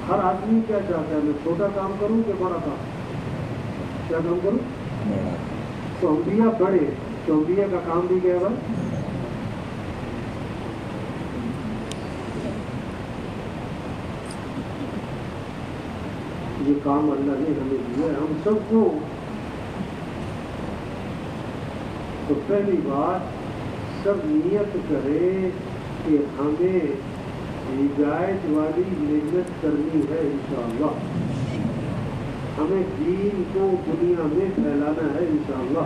ہر آدمی کیا چاہتا ہے، میں چھوٹا کام کروں کہ بڑا کام؟ کیا کام کروں؟ تو انبیاء بڑے، تو انبیاء کا کام بھی کیا ہے؟ یہ کام اللہ نے ہمیں دیا ہے ہم سب کو. تو پہلی بات سب نیت کرے کہ ہمیں ہدایت والی محنت کرنی ہے انشاءاللہ. ہمیں دین کو دنیا میں پھیلانا ہے انشاءاللہ.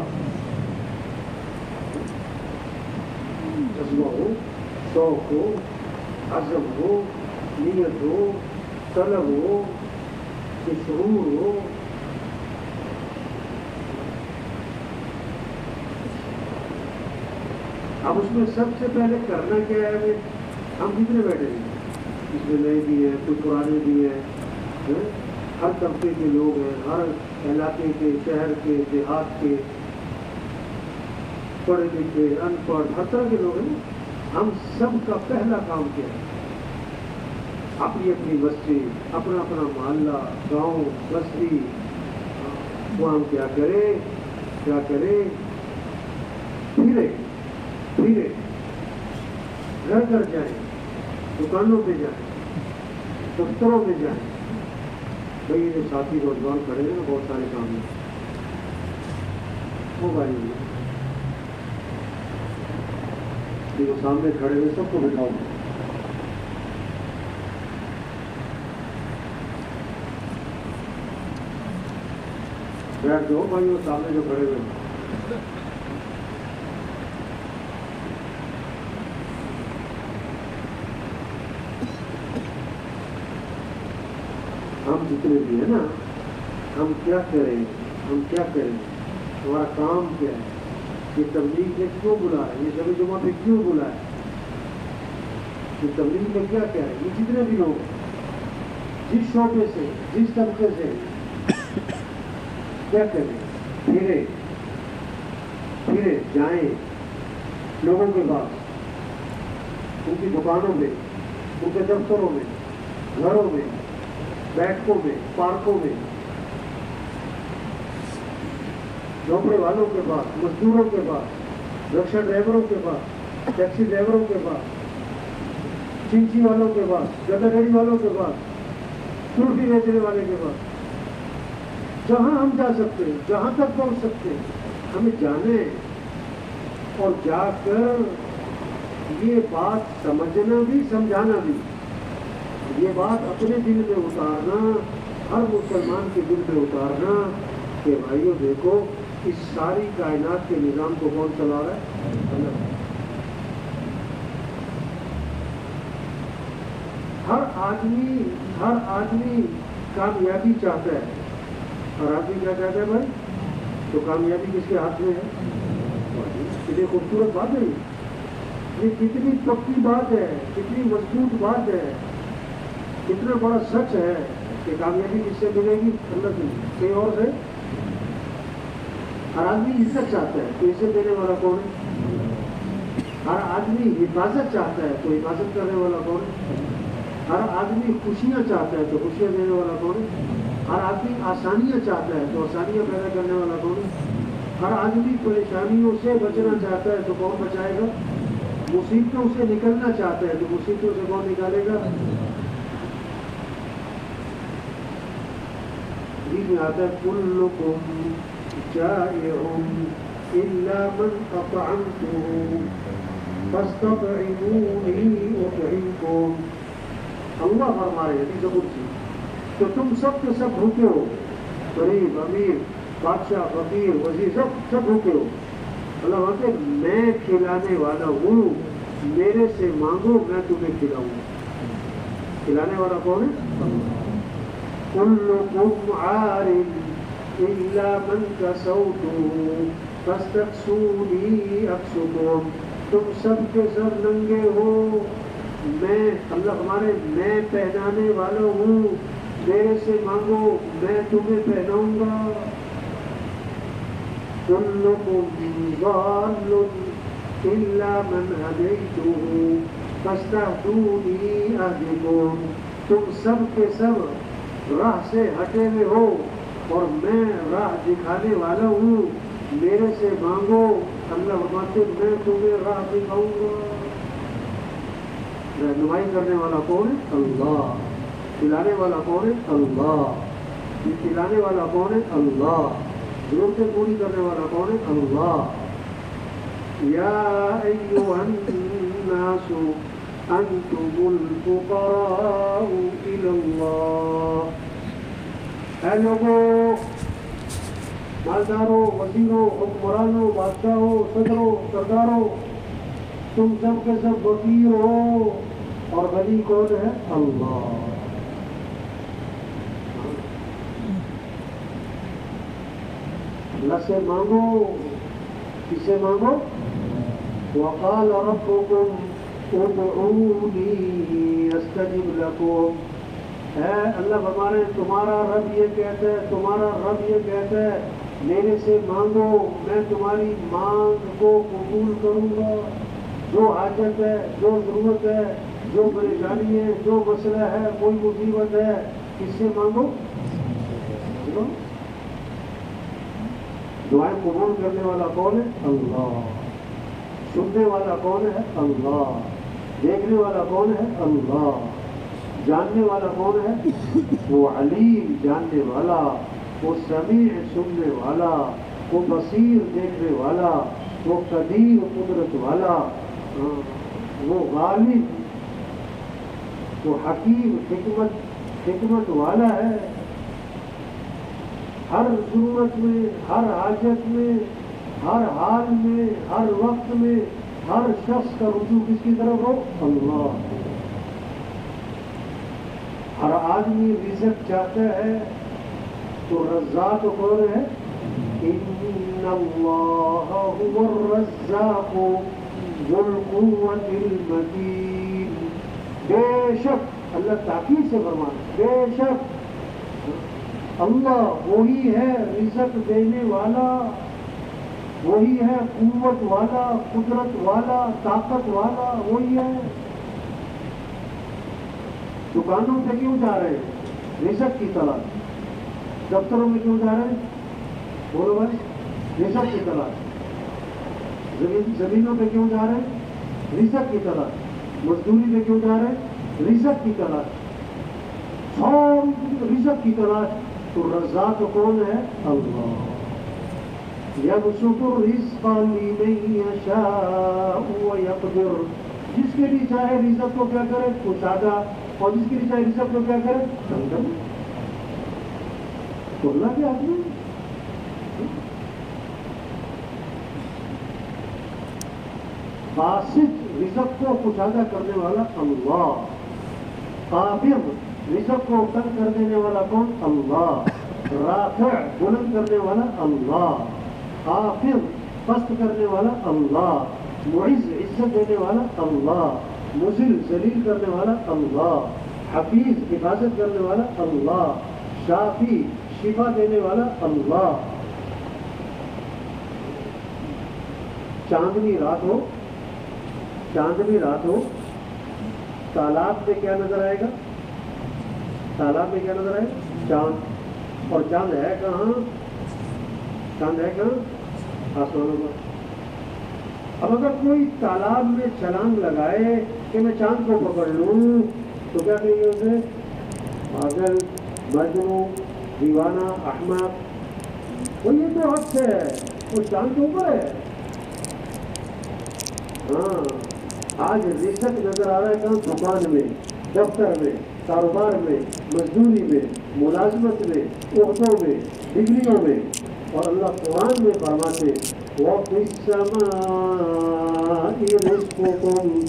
جذبہ ہو، شوق ہو، عزم ہو، نیت ہو، طلب ہو، شعور ہو. اب اس میں سب سے پہلے کرنا کیا ہے؟ ہم کتنے بیٹھے ہیں اس میں؟ نئے بھی ہیں، کچھ پرانے بھی ہیں، ہر طبقے کے لوگ ہیں، ہر علاقے کے، شہر کے، دیہات کے، پڑھے لکھے، ان پڑھ، ہر طرح کے لوگ ہیں. ہم سب کا پہلا کام کیا ہے؟ اپنی اپنی مسجد، اپنا اپنا محلہ، گاؤں، بستی، وہ ہم کیا کریں؟ پھرے گھر گھر جائیں، دکانوں پہ جائیں، دفتروں میں جائیں. بھائی یہ جو ساتھی نوجوان کھڑے ہیں نا، بہت سارے کام ہیں، موبائل میں جو سامنے کھڑے ہوئے سب کو بٹھاؤ. بیٹھ جاؤ بھائی وہ سامنے جو کھڑے ہوئے ہیں. ہم جتنے بھی ہیں نا، ہم کیا کریں؟ ہمارا کام کیا ہے؟ یہ تبلیغ میں کیوں بلا ہے؟ یہ شب جمعہ پہ کیوں بلا ہے؟ یہ تبلیغ میں کیا ہے؟ یہ جتنے بھی لوگ جس شعبے سے، جس طبقے سے، کیا کریں؟ پھرے جائیں لوگوں کے پاس، ان کی دکانوں میں، ان کے دفتروں میں، گھروں میں، بیٹھکوں میں، پارکوں میں، جھوپڑے والوں کے پاس، مزدوروں کے پاس، رکشا ڈرائیوروں کے پاس، ٹیکسی ڈرائیوروں کے پاس، چنچی والوں کے پاس، گدا گاڑی والوں کے پاس، کلفی بیچنے والے کے پاس. جہاں ہم جا سکتے ہیں، جہاں تک پہنچ سکتے ہیں، ہمیں جانے اور جا کر یہ بات سمجھنا بھی، سمجھانا بھی. یہ بات اپنے دل میں اتارنا، ہر مسلمان کے دل میں اتارنا کہ بھائیو دیکھو اس ساری کائنات کے نظام کو کون چلا رہا ہے؟ اللہ. ہر آدمی کامیابی چاہتا ہے. ہر آدمی کیا چاہتا ہے بھائی؟ تو کامیابی کس کے ہاتھ میں ہے؟ کتنی خوبصورت بات ہے یہ کتنی پکی بات ہے، کتنی مضبوط بات ہے، کتنا بڑا سچ ہے کہ کامیابی کس سے ملے گی؟ اللہ سے، کہیں اور سے. ہر آدمی عزت چاہتا ہے تو عزت دینے والا کون ہے؟ ہر آدمی حفاظت چاہتا ہے تو حفاظت کرنے والا کون ہے؟ ہر آدمی خوشیاں چاہتا ہے تو خوشیاں دینے والا کون ہے؟ ہر آدمی آسانیاں چاہتا ہے تو آسانیاں پیدا کرنے والا کون ہے؟ ہر آدمی پریشانیوں سے بچنا چاہتا ہے تو کون بچائے گا؟ مصیبتوں سے نکلنا چاہتا ہے تو مصیبتوں سے کون نکالے گا؟ حدیث میں آتا ہے کلکم جائع الا من اطعمته فاستطعموني اطعمكم. اللہ فرما رہے حدیث قدسی کہ تم سب کے سب بھوکے ہو، غریب، امیر، بادشاہ، فقیر، وزیر، سب بھوکے ہو. اللہ فرماتے ہیں میں کھلانے والا ہوں، میرے سے مانگو میں تمہیں کھلاؤں. کھلانے والا کون ہے؟ کلکم عار الا من کسوته فاستکسونی اکسکم. تم سب کے سب ننگے ہو، میں اللہ ہمارے میں پہنانے والا ہوں، میرے سے مانگو میں تمہیں پہناؤں گا. کلکم ضال الا من ہدیتہ فاستہدونی اہدکم. تم سب کے سب راہ سے ہٹے ہوئے ہو اور میں راہ دکھانے والا ہوں، میرے سے مانگو۔ اللہ فرماتے میں تمہیں راہ دکھاؤں گا۔ رہنمائی کرنے والا کون ہے؟ اللہ۔ کھلانے والا کون ہے؟ اللہ۔ کھلانے والا کون ہے؟ اللہ۔ ضرورتیں پوری کرنے والا کون ہے؟ اللہ۔ یا ایھا الناس انتم الفقراء الی اللہ۔ اے لوگوں، مالداروں، وزیروں، حکمرانوں، بادشاہوں، صدروں، سرداروں، تم سب کے سب فقیر ہو اور غنی کون ہے؟ اللہ۔ اللہ سے مانگو۔ کس سے مانگو؟ وقال ربكم ادعوني استجب لكم۔ ہے اللہ فرما رہے ہیں تمہارا رب یہ کہتا ہے، تمہارا رب یہ کہتا ہے میرے سے مانگو، میں تمہاری مانگ کو قبول کروں گا۔ جو حاجت ہے، جو ضرورت ہے، جو پریشانی ہے، جو مسئلہ ہے، کوئی مصیبت ہے، کس سے مانگو؟ دعائیں قبول کرنے والا کون ہے؟ اللہ۔ سننے والا کون ہے؟ اللہ۔ دیکھنے والا کون ہے؟ اللہ۔ جاننے والا کون ہے؟ وہ علیم جاننے والا، وہ سمیع سننے والا، وہ بصیر دیکھنے والا، وہ قدیر قدرت والا، وہ غالب، وہ حکیم حکمت والا ہے۔ ہر ضرورت میں، ہر حاجت میں، ہر حال میں، ہر وقت میں، ہر شخص کا رجوع کس کی طرف ہو؟ اللہ۔ ہر آدمی رزق چاہتا ہے تو رزاق کون ہے؟ ان اللہ هو الرزاق ذو القوة المتین۔ بے شک، اللہ تاکید سے فرمانا، بے شک اللہ وہی ہے رزق دینے والا، وہی ہے قوت والا، قدرت والا، طاقت والا، وہی ہے۔ دکانوں پہ کیوں جا رہے ہیں؟ رزق کی تلاش۔ دفتروں میں کیوں جا رہے ہیں؟ بولو بھائی، رزق کی تلاش۔ زمینوں پہ کیوں جا رہے ہیں؟ رزق کی تلاش۔ مزدوری پہ کیوں جا رہے ہیں؟ رزق کی تلاش۔ سب رزق کی تلاش۔ تو رزاق کون ہے؟ اللہ۔ یبسط الرزق لمن یشاء ویقدر۔ جس کے لیے چاہے رزق کو کیا کرے؟ کشادہ، اور جس کے لیے چاہے رزق کو کیا کرے؟ تنگ۔ تو اللہ کے ہاتھ میں باسط رزق کو کشادہ کرنے والا اللہ، قابض رزق کو تنگ کر دینے والا کون؟ اللہ۔ رافع بلند کرنے والا اللہ، خافض پست کرنے والا اللہ، معز عزت دینے والا اللہ، مذل ذلیل کرنے والا اللہ، حفیظ حفاظت کرنے والا اللہ، شافی شفا دینے والا اللہ۔ چاندنی رات ہو، چاندنی رات ہو، تالاب میں کیا نظر آئے گا؟ تالاب میں کیا نظر آئے گا؟ چاند۔ اور چاند ہے کہاں؟ چاند ہے کہاں؟ آسمانوں پر۔ اب اگر کوئی تالاب میں چھلانگ لگائے کہ میں چاند کو پکڑ لوں تو کیا کہیں گے اسے؟ پاگل، مجنون، دیوانہ، احمق۔ وہ یہ تو حق ہے، وہ چاند کے اوپر ہے۔ ہاں، آج رزق نظر آ رہا ہے کہاں؟ دکان میں، دفتر میں، کاروبار میں، مزدوری میں، ملازمت میں، عہدوں میں، ڈگریوں میں۔ اور اللہ قرآن میں فرماتے وَفِي السَّمَاءِ رِزْقُكُمْ،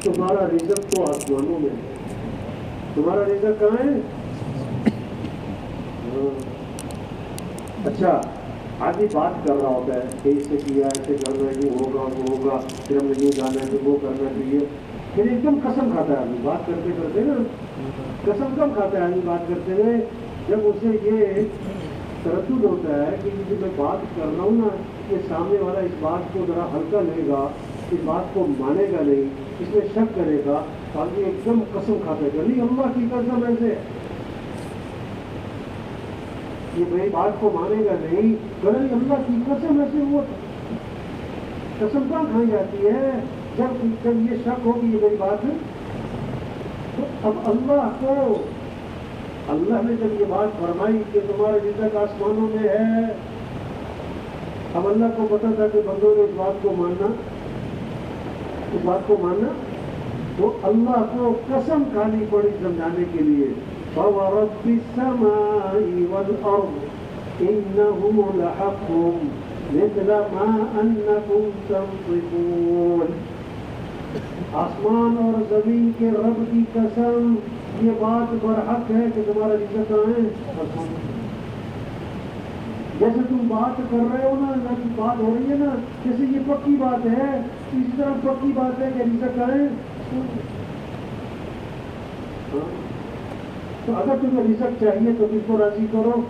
تمہارا رزق تو آسمانوں میں ہے۔ تمہارا رزق کہاں ہے؟ اچھا، آدمی بات کر رہا ہوتا ہے کہ اس سے کیا، ایسے کرنا ہے، یہ ہوگا، وہ ہوگا، پھر ہم نے یہ جانا ہے، پھر وہ کرنا چاہیے، پھر ایک دم قسم کھاتا ہے آدمی بات کرتے کرتے نا۔ قسم کب کھاتا ہے آدمی بات کرتے ہوئے؟ جب اسے یہ تردد ہوتا ہے کہ جو میں بات کر رہا ہوں نا، یہ سامنے والا اس بات کو ذرا ہلکا لے گا، اس بات کو مانے گا نہیں، اس میں شک کرے گا، آدمی ایک دم قسم کھاتے کہ نہیں اللہ کی قسم ایسے یہ میری بات کو مانے گا نہیں، نہیں اللہ کی قسم ایسے ہوا تھا۔ قسم کہاں کھائی جاتی ہے؟ جب یہ شک ہو کہ یہ میری بات ہے، تو اب اللہ نے جب یہ بات فرمائی کہ تمہارا رزق آسمانوں میں ہے، اب اللہ کو پتا تھا کہ بندوں نے اس بات کو ماننا، تو اللہ کو قسم کھانی پڑی سمجھانے کے لیے، فَوَرَبِّ السَّمَاءِ وَالْأَرْضِ إِنَّهُ لَحَقٌّ مِثْلَ مَا أَنَّكُمْ تَنطِقُونَ۔ آسمان اور زمین کے رب کی قسم، یہ بات برحق ہے کہ تمہارا رزق ہے۔ جیسے تم بات کر رہے ہو نا، اللہ کی بات ہو رہی ہے نا، جیسے یہ پکی بات ہے، اسی طرح پکی بات ہے کہ رزق ہے۔ تو اگر تمہیں رزق چاہیے تو کس کو راضی کرو،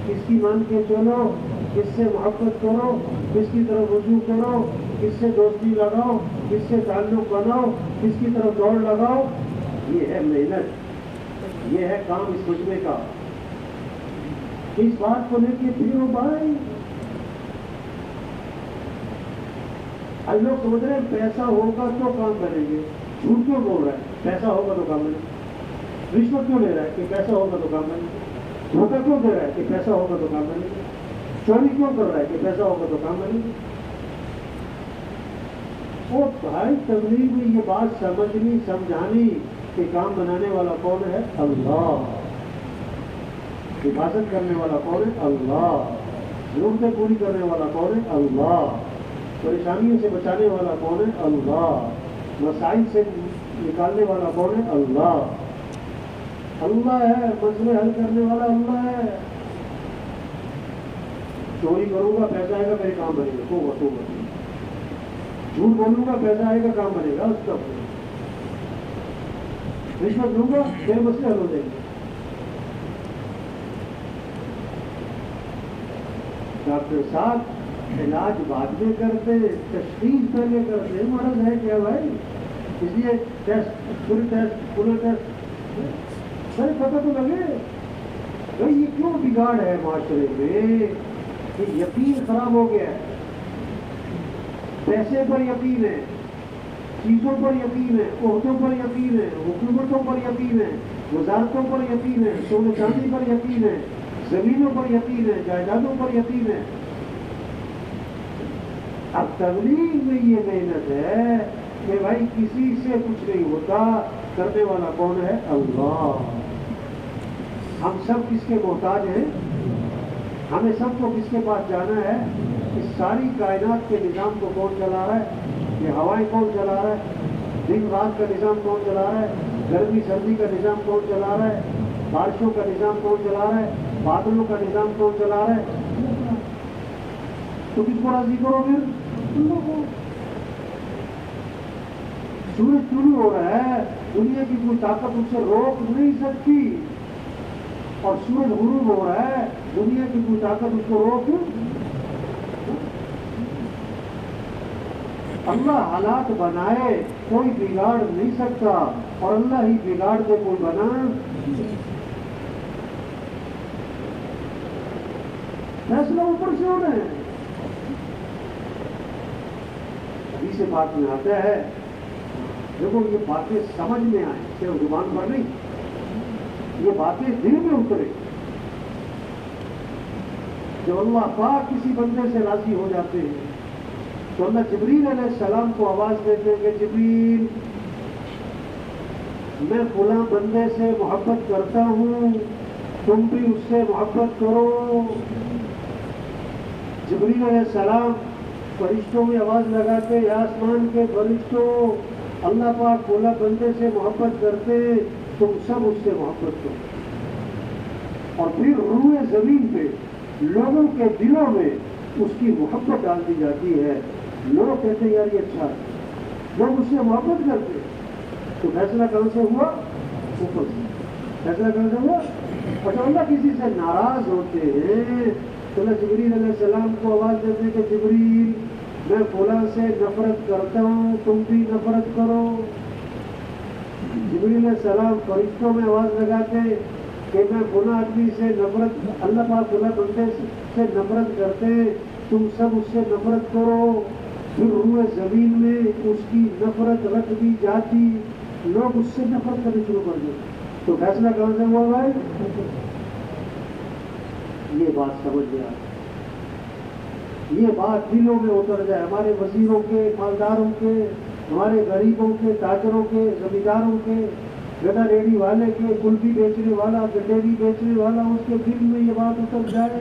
کس کی مان کے چلو، کس سے محبت کرو، کس کی طرف رجوع کرو، کس سے دوستی لگاؤ، کس سے تعلق بناؤ، کس کی طرف دوڑ لگاؤ۔ یہ ہے محنت، یہ ہے کام اس مجمع کا۔ اس بات کو لے کے پھرو بھائی، اب لوگ سمجھ رہے ہیں پیسہ ہوگا تو کام کریں گے، جھوٹ کیوں بول رہا ہے؟ پیسہ ہوگا تو کام کریں گے۔ رشوت کیوں لے رہا ہے؟ کہ پیسہ ہوگا تو کام کریں گے۔ دھوکہ کیوں دے رہا ہے؟ کہ پیسہ ہوگا تو کام کریں گے۔ چوری کیوں کر رہا ہے؟ کہ پیسہ ہوگا تو کام کریں گے۔ وہ بھائی تبلیغ میں یہ بات سمجھنی سمجھانی کہ کام بنانے والا کون ہے؟ اللہ۔ حفاظت کرنے والا کون ہے؟ اللہ۔ ضرورتیں پوری کرنے والا کون ہے؟ اللہ۔ پریشانیوں سے بچانے والا کون ہے؟ اللہ۔ مسائل سے نکالنے والا کون ہے؟ اللہ۔ اللہ ہے، مسئلے حل کرنے والا اللہ ہے۔ چوری کروں گا پیسہ آئے گا، میرے کام بنے گا، تو جھوٹ بولوں گا پیسہ آئے گا، کام بنے گا، اس کا رشوت دوں گا میرے مسئلے حل ہو جائیں گے۔ ڈاکٹر صاحب علاج بعد میں کرتے، تشخیص پہلے کرتے، مرض ہے کیا بھائی؟ اس لیے ٹیسٹ، پورے ٹیسٹ سر پتہ تو لگے بھائی یہ کیوں بگاڑ ہے معاشرے میں کہ یقین خراب ہو گیا ہے۔ پیسے پر یقین ہے، چیزوں پر یقین ہے، عہدوں پر یقین ہے، حکومتوں پر یقین ہے، وزارتوں پر یقین ہے، سونے چاندی پر یقین ہے، زمینوں پر یقین ہے، جائیدادوں پر یقین ہے۔ اب تبلیغ میں یہ محنت ہے کہ بھائی کسی سے کچھ نہیں ہوتا، کرنے والا کون ہے؟ اللہ۔ ہم سب کس کے محتاج ہیں؟ ہمیں سب کو کس کے پاس جانا ہے؟ اس ساری کائنات کے نظام کو کون چلا رہا ہے؟ یہ ہوائیں کون چلا رہا ہے؟ دن رات کا نظام کون چلا رہا ہے؟ گرمی سردی کا نظام کون چلا رہا ہے؟ بارشوں کا نظام کون چلا رہا ہے؟ بادلوں کا نظام کون چلا رہا ہے؟ تو کس کو راضی کرو پھر؟ سورج شروع ہو رہا ہے، دنیا کی کوئی طاقت اس سے روک نہیں سکتی، اور سورج غروب ہو رہا ہے، دنیا کی کوئی طاقت اس کو روک۔ اللہ حالات بنائے کوئی بگاڑ نہیں سکتا، اور اللہ ہی بگاڑ دے کوئی بنا۔ فیصلہ اوپر سے ہو رہے ہیں۔ ابھی سے بات میں آتا ہے، دیکھو یہ باتیں سمجھ میں آئیں، صرف زبان پر نہیں، یہ باتیں دل میں اترے۔ جب اللہ پاک کسی بندے سے راضی ہو جاتے ہیں تو اللہ جبریل علیہ السلام کو آواز دیتے ہیں کہ جبریل میں فلاں بندے سے محبت کرتا ہوں، تم بھی اس سے محبت کرو۔ جبریل علیہ السلام فرشتوں میں آواز لگاتے، یا آسمان کے فرشتوں، اللہ پاک فلاں بندے سے محبت کرتے، تم سب اس سے محبت کرو۔ اور پھر روئے زمین پہ لوگوں کے دلوں میں اس کی محبت ڈال دی جاتی ہے۔ لوگ کہتے ہیں یار یہ اچھا ہے، لوگ اس سے محبت کرتے، تو فیصلہ کہاں سے ہوا؟ اوپر سے۔ فیصلہ کہاں سے ہوا؟ اور جب اللہ کسی سے ناراض ہوتے ہیں تو اللہ جبریل علیہ السلام کو آواز دیتے کہ جبریل میں فلاں سے نفرت کرتا ہوں، تم بھی نفرت کرو۔ جبریل علیہ السلام فرشتوں میں آواز لگاتے کہ میں فلاں آدمی سے نفرت، اللہ پاک فلاں بندے سے نفرت کرتے ہیں، تم سب اس سے نفرت کرو. پھر روئے زمین میں اس کی نفرت رکھ دی جاتی، لوگ اس سے نفرت کرنے شروع کر دیتے. تو فیصلہ کہاں سے ہوا بھائی؟ یہ بات سمجھ گیا، یہ بات دلوں میں اتر جائے، ہمارے وزیروں کے، مالداروں کے، ہمارے غریبوں کے، تاجروں کے، زمینداروں کے، گدا ریڑھی والے کے، کلفی بیچنے والا، گڈیری بیچنے والا، اس کے دل میں یہ بات اتر جائے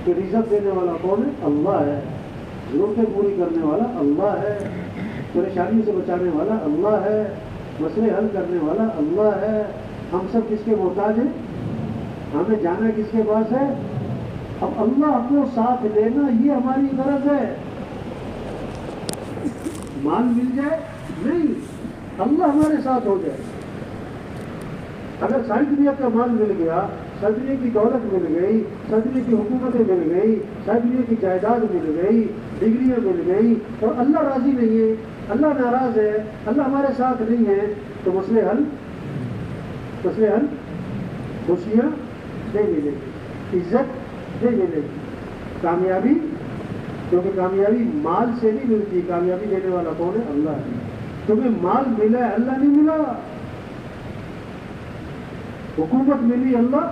کہ رزق دینے والا کون ہے؟ اللہ ہے. ضرورتیں پوری کرنے والا اللہ ہے. پریشانی سے بچانے والا اللہ ہے. مسئلے حل کرنے والا اللہ ہے. ہم سب کس کے محتاج ہیں؟ ہمیں جانا کس کے پاس ہے؟ اب اللہ کو ساتھ لینا یہ ہماری غرض ہے. مال مل جائے نہیں، اللہ ہمارے ساتھ ہو جائے. اگر ساری دنیا کا مال مل گیا، ساری دنیا کی دولت مل گئی، ساری دنیا کی حکومتیں مل گئی، ساری دنیا کی جائیداد مل گئی، ڈگریاں مل گئی، اور اللہ راضی نہیں ہے، اللہ ناراض ہے، اللہ ہمارے ساتھ نہیں ہے، تو مسئلے حل، خوشیاں نہیں ملے گی، عزت نہیں ملے گی، کامیابی، کیونکہ کامیابی مال سے نہیں ملتی. کامیابی دینے والا کون ہے؟ اللہ ہے. تمہیں مال ملا ہے، اللہ نہیں ملا. حکومت ملی، اللہ.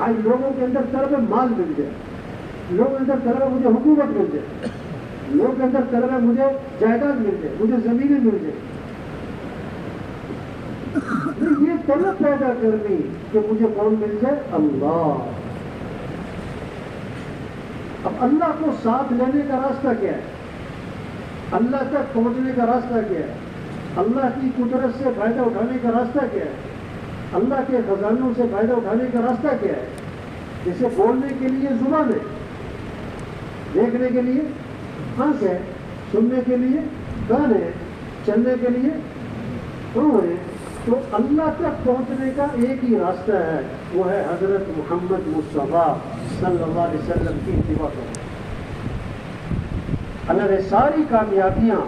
آج لوگوں کے اندر طلب ہے مال مل جائے، لوگوں کے اندر طلب ہے مجھے حکومت مل جائے، لوگوں کے اندر طلب ہے مجھے جائیداد مل جائے، مجھے زمینیں مل جائے. یہ طلب پیدا کرنی کہ مجھے کون مل جائے؟ اللہ. اب اللہ کو ساتھ لینے کا راستہ کیا ہے؟ اللہ تک پہنچنے کا راستہ کیا ہے؟ اللہ کی قدرت سے فائدہ اٹھانے کا راستہ کیا ہے؟ اللہ کے خزانوں سے فائدہ اٹھانے کا راستہ کیا ہے؟ جسے بولنے کے لیے زبان ہے، دیکھنے کے لیے آنکھ ہے، سننے کے لیے کان ہے، چلنے کے لیے پاؤں ہے. تو اللہ تک پہنچنے کا ایک ہی راستہ ہے، وہ ہے حضرت محمد مصطفیٰ صلی اللہ علیہ وسلم کی اتباع کرنا. اللہ نے ساری کامیابیاں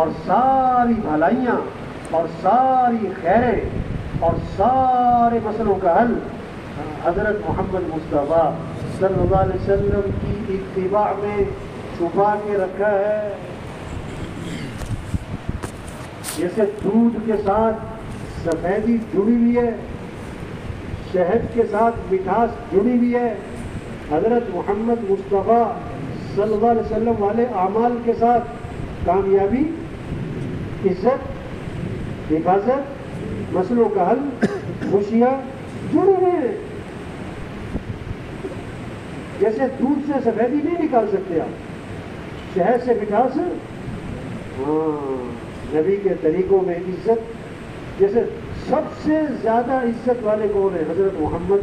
اور ساری بھلائیاں اور ساری خیریں اور سارے مسئلوں کا حل حضرت محمد مصطفیٰ صلی اللہ علیہ وسلم کی اتباع میں چھپا کے رکھا ہے. جیسے دودھ کے ساتھ سفیدی جڑی ہوئی ہے، شہد کے ساتھ مٹھاس جڑی ہوئی ہے، حضرت محمد مصطفیٰ صلی اللہ علیہ وسلم والے اعمال کے ساتھ کامیابی، عزت، حفاظت، مسئلوں کا حل، خوشیاں جڑی ہوئی ہیں. جیسے دودھ سے سفیدی نہیں نکال سکتے آپ، شہد سے مٹھاس، نبی کے طریقوں میں عزت. جیسے سب سے زیادہ عزت والے کون ہیں؟ حضرت محمد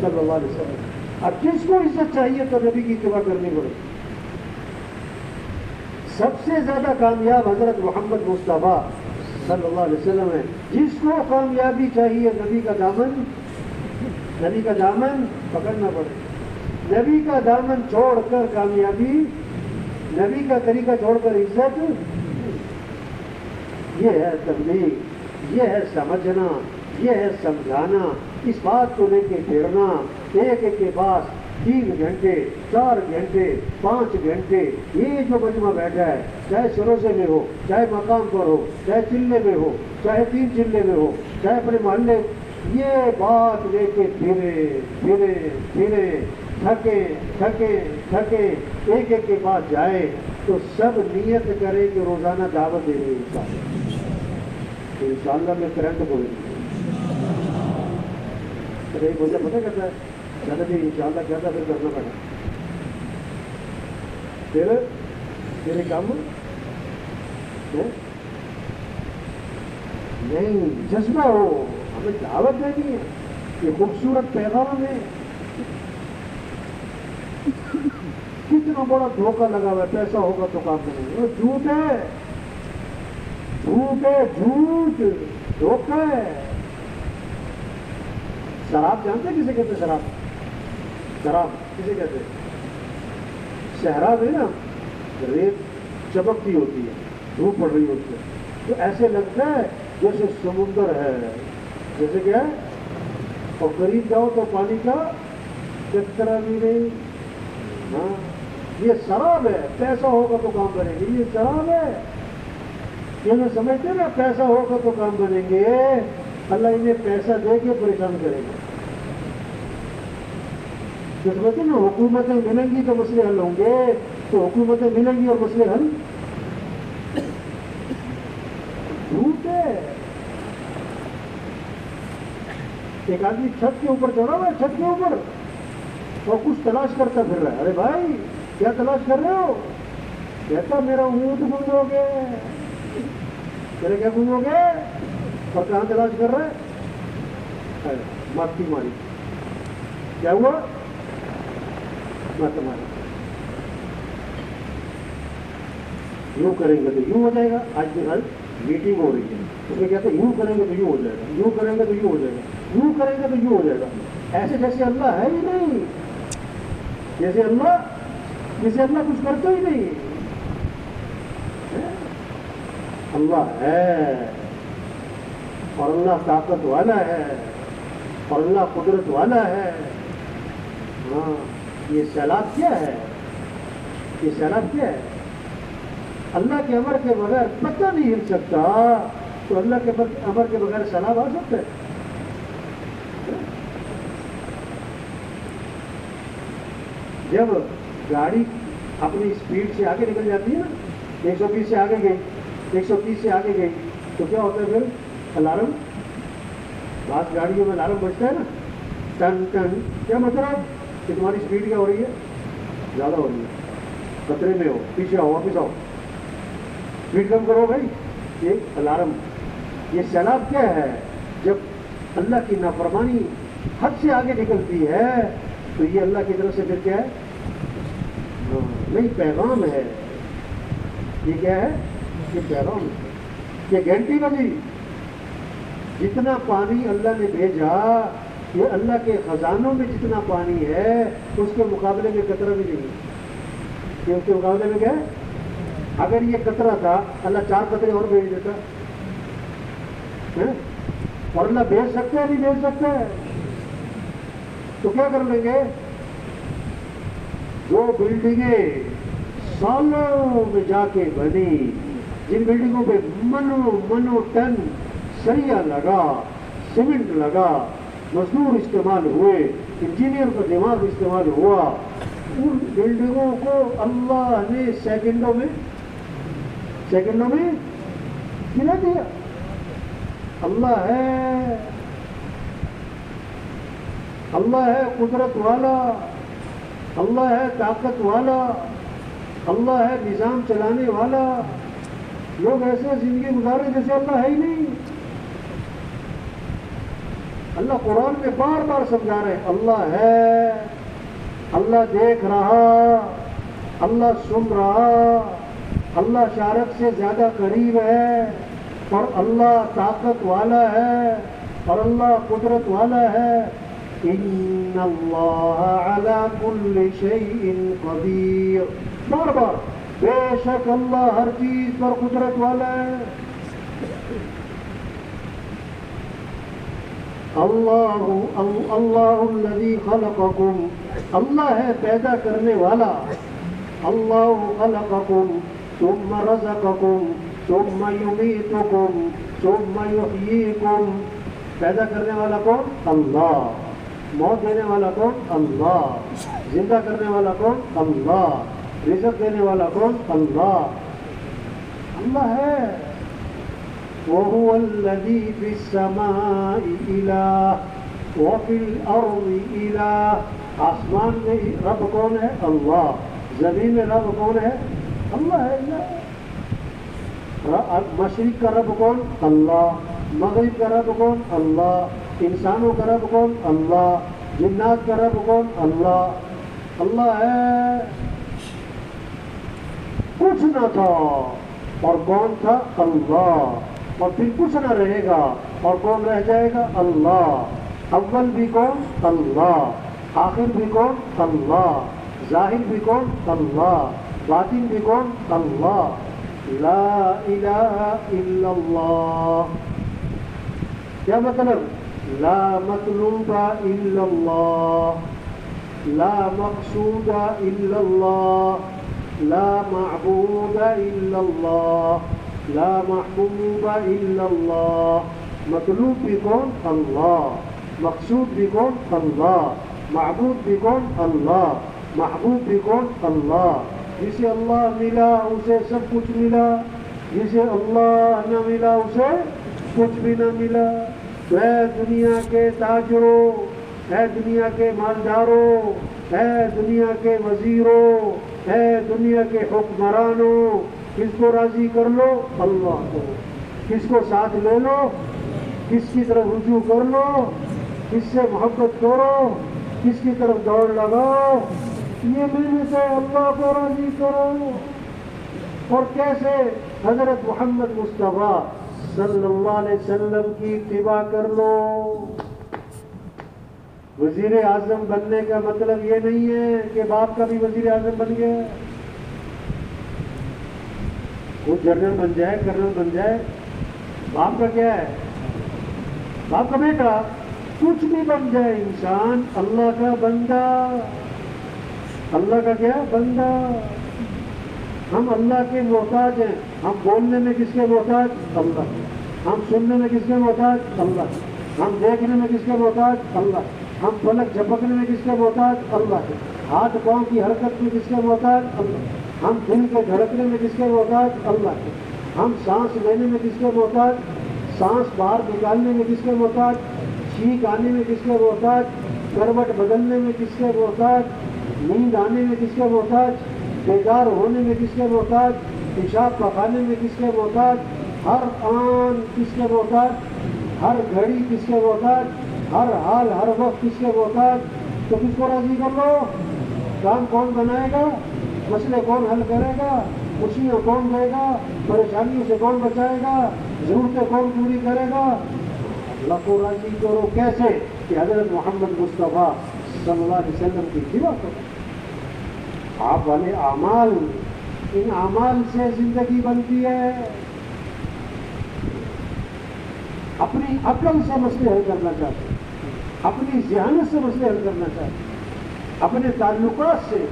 صلی اللہ علیہ وسلم. اب جس کو عزت چاہیے تو نبی کی اتباع کرنی پڑے. سب سے زیادہ کامیاب حضرت محمد مصطفیٰ صلی اللہ علیہ وسلم ہے. جس کو کامیابی چاہیے نبی کا دامن پکڑنا پڑے. نبی کا دامن چھوڑ کر کامیابی، نبی کا طریقہ چھوڑ کر عزت، یہ ہے تبلیغ، یہ ہے سمجھنا، یہ ہے سمجھانا. اس بات کو لے کے پھرنا، ایک ایک کے پاس 3 گھنٹے 4 گھنٹے 5 گھنٹے یہ جو مجمع بیٹھا ہے، چاہے سروسے میں ہو، چاہے مقام پر ہو، چاہے چلے میں ہو، چاہے 3 چلے میں ہو، چاہے اپنے محلے، یہ بات لے کے پھرے تھکے ایک ایک کے پاس جائے تو سب نیت کرے کہ روزانہ دعوت دے رہے ہیں. تو انشاءاللہ میں کرنٹ بولوں گی. ایک بندہ پتہ کرتا ہے زیادہ پھر انشاءاللہ کہتا پھر کرنا پڑا، پھر میرے کام نہیں، جذبہ ہو، ہمیں دعوت دینی ہے. یہ خوبصورت پیغام ہے. کتنا بڑا دھوکہ لگا ہوا ہے، پیسہ ہوگا تو کام کریں گے. جھوٹ ہے، دھوکہ ہے. شراب جانتے کسے کہتے ہیں؟ شراب کسے کہتے ہیں؟ شہراب ہے نا، ریت چمکتی ہوتی ہے، دھوپ پڑ رہی ہوتی ہے، تو ایسے لگتا ہے جیسے سمندر ہے، جیسے کیا ہے، اور قریب جاؤ تو پانی کا قطرہ بھی نہیں. ہاں یہ شراب ہے، پیسہ ہوگا تو کام بنے گے. یہ شراب ہے، یہ میں سمجھتے نا پیسہ ہوگا تو کام بنیں گے. اللہ انہیں پیسہ دے کے پریشان کرے گا. جو سمجھتے نا حکومتیں ملیں گی تو مسئلے حل ہوں گے، تو حکومتیں ملیں گی اور مسئلے حل جھوٹ ہے. ایک آدمی چھت کے اوپر چڑھا ہوا ہے، چھت کے اوپر، اور کچھ تلاش کرتا پھر رہا ہے. ارے بھائی کیا تلاش کر رہے ہو؟ کہتا میرا اونٹ گم ہو گیا. میرے کیا گم ہو گئے؟ اور کہاں تلاش کر رہے ہیں؟ ماتی ماری. کیا ہوا؟ مات ماری. یوں کریں گے تو یوں ہو جائے گا. آج کے کل میٹنگ ہو رہی ہے، اس میں کہتے ہیں یوں کریں گے تو یوں ہو جائے گا، یوں کریں گے تو یوں ہو جائے گا، یوں کریں گے تو یوں ہو جائے گا. ایسے جیسے اللہ ہے ہی نہیں، جیسے اللہ کچھ کرتا ہی نہیں. اللہ ہے، اور اللہ طاقت والا ہے، اور اللہ قدرت والا ہے. ہاں یہ سیلاب کیا ہے؟ یہ سیلاب کیا ہے؟ اللہ کے امر کے بغیر پتہ نہیں ہل سکتا، تو اللہ کے امر کے بغیر سیلاب آ سکتا ہے؟ جب گاڑی اپنی اسپیڈ سے آگے نکل جاتی ہے نا، 120 سے آگے گئی، 130 سے آگے گئی، تو کیا ہوتا ہے پھر؟ الارم. بعض گاڑیوں میں الارم بجتا ہے نا، ٹن ٹن. کیا مطلب کہ تمہاری اسپیڈ کیا ہو رہی ہے؟ زیادہ ہو رہی ہے، خطرے میں ہو، پیچھے آؤ، واپس آؤ، اسپیڈ کم کرو بھائی. یہ الارم. یہ سیلاب کیا ہے؟ جب اللہ کی نافرمانی حد سے آگے نکلتی ہے تو یہ اللہ کی طرف سے پھر کیا ہے؟ نہیں، پیغام ہے. یہ کیا ہے؟ یہ پیغام ہے. یہ گھنٹی بجی. جتنا پانی اللہ نے بھیجا، یہ اللہ کے خزانوں میں جتنا پانی ہے اس کے مقابلے میں قطرہ بھی نہیں ہے. کہ اس کے مقابلے میں کیا ہے؟ اگر یہ قطرہ تھا اللہ 4 قطرے اور بھیج دیتا. اور اللہ بھیج سکتا ہے نہیں بھیج سکتا ہے؟ تو کیا کر لیں گے؟ جو بلڈنگیں سالوں میں جا کے بنی، جن بلڈنگوں پہ منو ٹن سریا لگا، سیمنٹ لگا، مزدور استعمال ہوئے، انجینئر کا دماغ استعمال ہوا، ان بلڈنگوں کو اللہ نے سیکنڈوں میں گرا دیا. اللہ ہے، اللہ ہے قدرت والا، اللہ ہے طاقت والا، اللہ ہے نظام چلانے والا. لوگ ایسے زندگی گزارے جیسے اللہ ہے ہی نہیں. اللہ قرآن میں بار بار سمجھا رہے ہیں اللہ ہے، اللہ دیکھ رہا، اللہ سن رہا، اللہ شارک سے زیادہ قریب ہے، اور اللہ طاقت والا ہے، اور اللہ قدرت والا ہے. ان اللہ علی کل شیء قدیر. بار بار بے شک اللہ ہر چیز پر قدرت والا ہے. اللہ الذی خلقکم. اللہ ہے پیدا کرنے والا. اللہ خلقکم ثم رزقکم ثم یمیتکم ثم یحییکم. پیدا کرنے والا کون؟ اللہ. موت دینے والا کون؟ اللہ. زندہ کرنے والا کون؟ اللہ. رزق دینے والا کون؟ اللہ. اللہ ہے. وَهُوَ الَّذِي فِي السَّمَاءِ إِلَٰهٌ وَفِي الْأَرْضِ إِلَٰهٌ. آسمان میں رب کون ہے؟ اللہ. زمین میں رب کون ہے؟ اللہ ہے. مشرق کا رب کون؟ اللہ. مغرب کا رب کون؟ اللہ. انسانوں کا رب کون؟ اللہ. جنات کا رب کون؟ اللہ. اللہ ہے. کچھ نہ تھا اور کون تھا؟ اللہ. اور پھر کچھ نہ رہے گا اور کون رہ جائے گا؟ اللہ. اول بھی کون؟ اللہ. آخر بھی کون؟ اللہ. ظاہر بھی کون؟ اللہ. باطن بھی کون؟ اللہ، لا الہ الا اللہ۔ کیا مطلب؟ لا مطلوب الا اللہ، لا مقصود الا اللہ، لا معبود الا اللہ، لا محبوب الا اللہ۔ مطلوب بھی کون؟ اللہ، مقصود بھی کون؟ اللہ، معبود بھی کون؟ اللہ، محبوب بھی کون؟ اللہ۔ جسے اللہ ملا اسے سب کچھ ملا، جسے اللہ نہ ملا اسے کچھ بھی نہ ملا۔ اے دنیا کے تاجروں، اے دنیا کے مالداروں، اے دنیا کے وزیروں، اے دنیا کے حکمرانوں، کس کو راضی کر لو؟ اللہ کو۔ کس کو ساتھ لے لو؟ کس کی طرف رجوع کر لو؟ کس سے محبت کرو؟ کس کی طرف دوڑ لگاؤ؟ یہ محنت ہے، اللہ کو راضی کرو۔ اور کیسے؟ حضرت محمد مصطفیٰ صلی اللہ علیہ وسلم کی اتباع کر لو۔ وزیر اعظم بننے کا مطلب یہ نہیں ہے کہ باپ کا بھی وزیر اعظم بن گیا، وہ جنرل بن جائے، کرنل بن جائے، باپ کا کیا ہے؟ باپ کا بیٹا، کچھ بھی بن جائے انسان اللہ کا بندہ، اللہ کا کیا؟ بندہ۔ ہم اللہ کے محتاج ہیں۔ ہم بولنے میں کس کے محتاج؟ اللہ۔ ہم سننے میں کس کے محتاج؟ اللہ۔ ہم دیکھنے میں کس کے محتاج؟ اللہ۔ ہم پلک جھپکنے میں کس کے محتاج؟ اللہ۔ ہاتھ پاؤں کی حرکت میں کس کے محتاج؟ اللہ۔ ہم دل کے دھڑکنے میں کس کے محتاج؟ اللہ۔ ہم سانس لینے میں کس کے محتاج؟ سانس باہر نکالنے میں کس کے محتاج؟ چھینک آنے میں کس کے محتاج؟ کروٹ بدلنے میں کس کے محتاج؟ نیند آنے میں کس کے محتاج؟ بیدار ہونے میں کس کے محتاج؟ پیشاب پخانے میں کس کے محتاج؟ ہر آن کس کے محتاج؟ ہر گھڑی کس کے محتاج؟ ہر حال ہر وقت کس کے محتاج؟ تو کس کو راضی کر لو؟ کام کون بنائے گا؟ مسئلے کون حل کرے گا؟ خوشیاں کون دے گا؟ پریشانیوں سے کون بچائے گا؟ ضرورتیں کون پوری کرے گا؟ اللہ کو راضی کرو۔ کیسے؟ کہ حضرت محمد مصطفیٰ صلی اللہ علیہ وسلم کی اتباع کرو۔ آپ والے اعمال، ان اعمال سے زندگی بنتی ہے۔ اپنی عقل سے مسئلے حل کرنا چاہتے ہیں، اپنی ذہانت سے مسئلے حل کرنا چاہتے ہیں، اپنے تعلقات سے،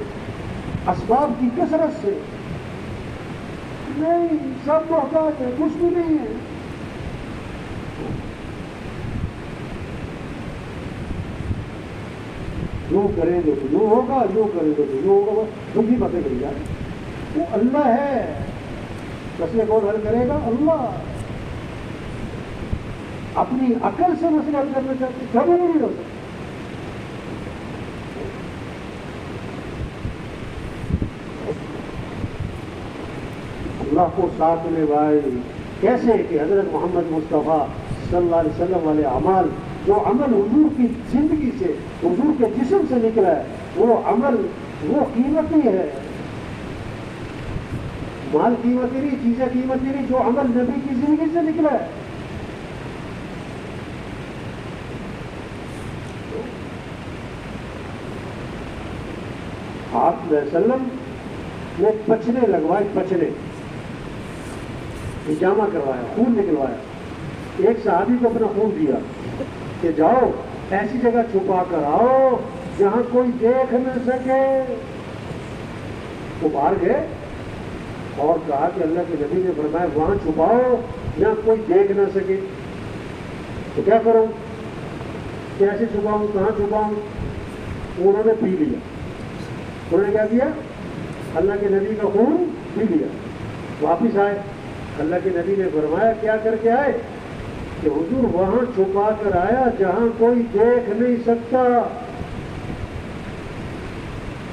اسباب کی کثرت سے نہیں۔ سب محتاج ہے، کچھ بھی نہیں ہے۔ یوں کریں گے تو یوں ہوگا، یوں کریں گے تو یوں ہوگا، تم بھی باتیں کری جائے۔ وہ اللہ ہے، مسئلے کون حل کرے گا؟ اللہ۔ اپنی عقل سے مسئلے حل کرنا چاہتے کبھی نہیں ہو سکتا۔ اللہ کو ساتھ میں بھائی کیسے؟ کہ حضرت محمد مصطفیٰ صلی اللہ علیہ وسلم والے اعمال، جو عمل حضور کی زندگی سے، حضور کے جسم سے نکلا ہے، وہ عمل وہ قیمتی ہے۔ مال قیمتی نہیں، چیزیں قیمتی نہیں، جو عمل نبی کی زندگی سے نکلا ہے۔ آپ صلی اللہ علیہ وسلم نے پچھنے لگوائے، پچھنے ہجامہ کروایا، خون نکلوایا۔ ایک صحابی کو اپنا خون دیا کہ جاؤ ایسی جگہ چھپا کر آؤ جہاں کوئی دیکھ نہ سکے۔ وہ باہر گئے اور کہا کہ اللہ کے نبی نے فرمایا وہاں چھپاؤ جہاں کوئی دیکھ نہ سکے۔ تو کیا کروں؟ کیسے چھپاؤں؟ کہاں چھپاؤں؟ انہوں نے پی لیا۔ انہوں نے کیا کیا؟ اللہ کے نبی کا خون پی لیا۔ واپس آئے، اللہ کے نبی نے فرمایا کیا کر کے آئے؟ کہ حضور وہاں چھپا کر آیا جہاں کوئی دیکھ نہیں سکتا۔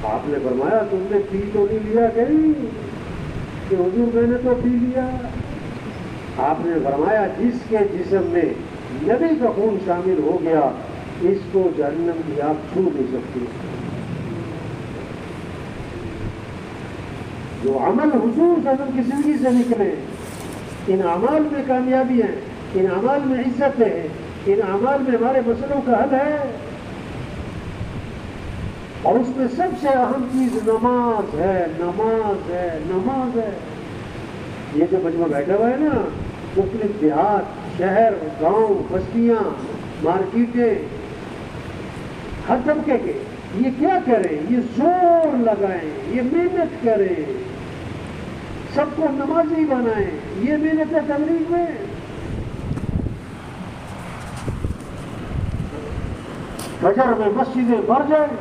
آپ نے فرمایا تم نے پی تو نہیں لیا کہیں؟ کہ حضور میں نے تو پی لیا۔ آپ نے فرمایا جس کے جسم میں نبی کا خون شامل ہو گیا اس کو جہنم کی آگ چھو نہیں سکتی۔ جو عمل حضور صلی اللہ علیہ وسلم کی زندگی سے نکلے، ان اعمال میں کامیابی ہے، ان اعمال میں عزت ہے، ان اعمال میں ہمارے مسئلوں کا حل ہے۔ اور اس میں سب سے اہم چیز نماز ہے، نماز ہے، نماز ہے۔ یہ جو مجمع بیٹھا ہوا ہے نا، مختلف دیہات، شہر، گاؤں، بستیاں، مارکیٹیں، ہر طبقے کے، یہ کیا کریں؟ یہ زور لگائیں، یہ محنت کریں، سب کو نمازی بنائیں، یہ محنت ہے تبلیغ میں۔ فجر میں مسجدیں بھر جائیں،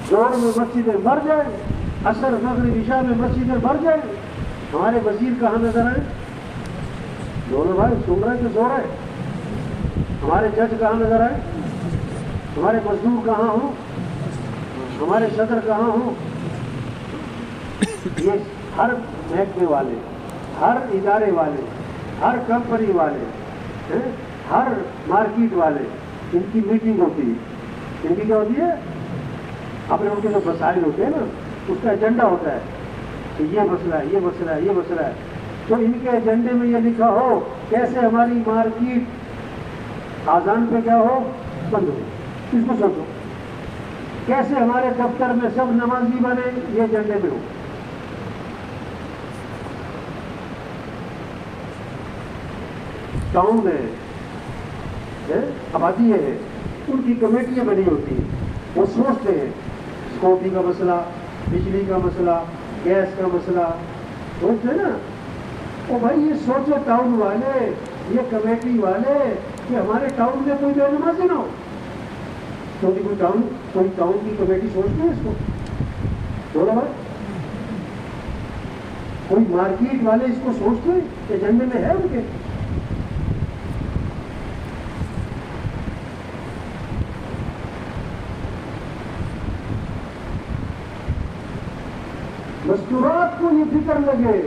زور میں مسجدیں بھر جائیں، عصر مغرب عشاء میں مسجدیں بھر جائیں۔ ہمارے وزیر کہاں نظر آئے؟ دونوں بھائی سن رہے تو سو رہے۔ ہمارے جج کہاں نظر آئے؟ ہمارے مزدور کہاں ہوں؟ ہمارے صدر کہاں ہوں؟ یہ ہر محکمے والے، ہر ادارے والے، ہر کمپنی والے، ہر مارکیٹ والے، ان کی میٹنگ ہوتی ہے۔ ان کی کیا ہوتی ہے؟ اپنے ان کے جو مسائل ہوتے ہیں نا، اس کا ایجنڈا ہوتا ہے کہ یہ مسئلہ ہے، یہ مسئلہ ہے، یہ مسئلہ ہے۔ تو ان کے ایجنڈے میں یہ لکھا ہو کیسے ہماری مارکیٹ آذان پہ کیا ہو، بند ہو۔ اس کو سوچو، کیسے ہمارے دفتر میں سب نمازی بنے، یہ ایجنڈے میں ہو۔ ٹاؤن ہے، آبادی ہے، ان کی کمیٹیاں بنی ہوتی ہیں، وہ سوچتے ہیں سکوٹی کا مسئلہ، بجلی کا مسئلہ، گیس کا مسئلہ، سوچتے ہیں نا۔ او بھائی یہ سوچو ٹاؤن والے، یہ کمیٹی والے، کہ ہمارے ٹاؤن میں کوئی بے نمازی نہ ہو۔ کوئی ٹاؤن کی کمیٹی سوچتے ہیں اس کو؟ بولو بھائی، کوئی مارکیٹ والے اس کو سوچتے ہیں؟ ایجنڈے میں ہے ان کے؟ مستورات کو یہ فکر لگے،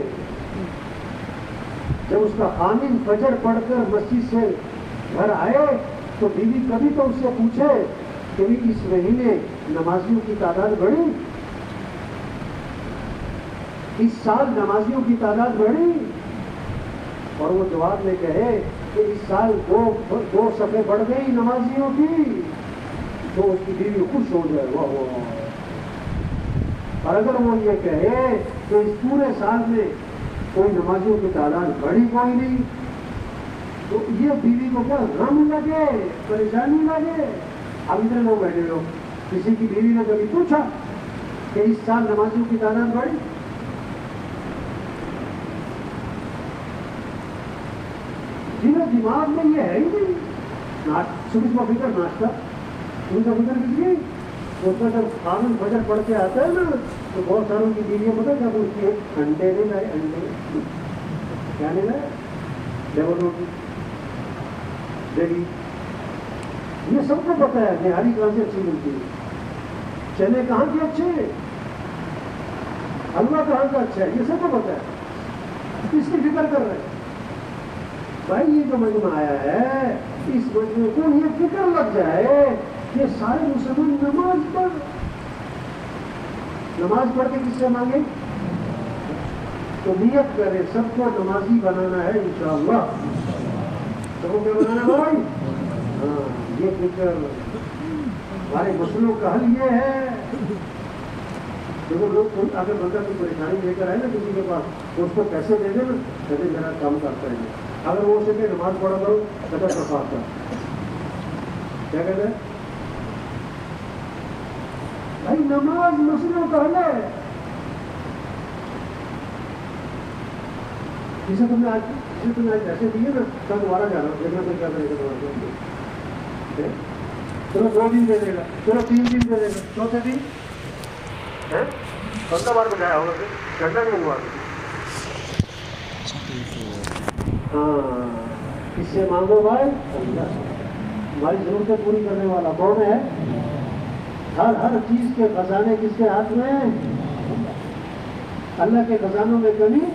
جب اس کا خامن فجر پڑھ کر مسجد سے گھر آئے تو بیوی کبھی تو اس سے پوچھے کہ اس مہینے نمازیوں کی تعداد بڑھی، اس سال نمازیوں کی تعداد بڑھی، اور وہ جواب میں کہے کہ اس سال دو صفحے بڑھ گئی نمازیوں کی، تو اس کی بیوی خوش ہو جائے، واہ واہ۔ اور اگر وہ یہ کہے کہ اس پورے سال میں کوئی نمازیوں کی تعداد بڑھی کوئی نہیں، تو یہ بیوی کو کیا غم لگے، پریشانی لگے۔ اب ادھر لوگ بیٹھے لوگ، کسی کی بیوی نے کبھی پوچھا کہ اس سال نمازیوں کی تعداد بڑھی؟ جنہیں دماغ میں یہ ہے ہی نہیں، صبح کا فکر ناشتہ، ان کا فکر کیجیے۔ اس میں جب خامن فجر پڑھ کے آتا ہے نا، تو بہت ساروں کی بیویاں پتہ کیا پوچھتی ہے؟ انڈے نہیں لائے؟ انڈے کیا نہیں لائے؟ ڈبل روٹی، ڈیری، یہ سب کو پتا ہے نہاری کہاں سے اچھی ملتی ہے، چنے کہاں کے اچھے، حلوہ کہاں کا اچھا ہے، یہ سب کو پتا ہے، اس کی فکر کر رہے ہیں۔ بھائی یہ جو مجمع آیا ہے، اس مجمع کو یہ فکر لگ جائے کہ سارے مسلمان نماز پڑھ کے کس سے مانگے؟ تو نیت کرے سب کو نمازی بنانا ہے انشاءاللہ۔ سب کو کیا بنانا ہے بھائی؟ ہاں، یہ فکر ہمارے مسئلوں کا حل یہ ہے۔ دیکھو لوگ اگر بندہ کوئی پریشانی لے کر آئے نا کسی کے پاس، اس کو پیسے دے دے نا، کہتے میرا کام کرتا ہے۔ اگر وہ اسے کہ نماز پڑھا کرو، کہتا صفات کا کیا کہتے ہیں بھائی؟ نماز مسئلوں کا حل ہے۔ جسے تم نے آج پیسے دیے نا، کل دوبارہ جانا، دیکھنا کوئی کیا کرے گا، چلو 2 دن دے دے گا، چلو 3 دن دے دے گا، چوتھے دن 15 بار بجایا ہوگا، گھنٹہ نہیں ہوا۔ ہاں، اس سے مانگو بھائی، ہماری ضرورتیں پوری کرنے والا کون ہے؟ ہر چیز کے خزانے کس کے ہاتھ میں؟ اللہ کے خزانوں میں کمی؟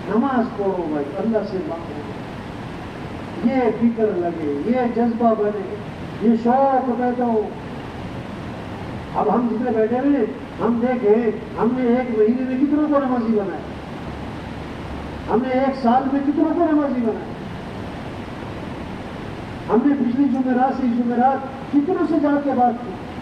نماز پڑھو بھائی، اللہ سے مانگو، یہ فکر لگے، یہ جذبہ بنے، یہ شوق پیدا ہو۔ اب ہم جتنے بیٹھے ہوئے ہم دیکھیں، ہم نے 1 مہینے میں کتنوں کو نمازی بنایا، ہم نے 1 سال میں کتنوں کو نمازی بنایا، ہم نے پچھلی جمعرات سے جمعرات کتنوں سے جا کے بات کی۔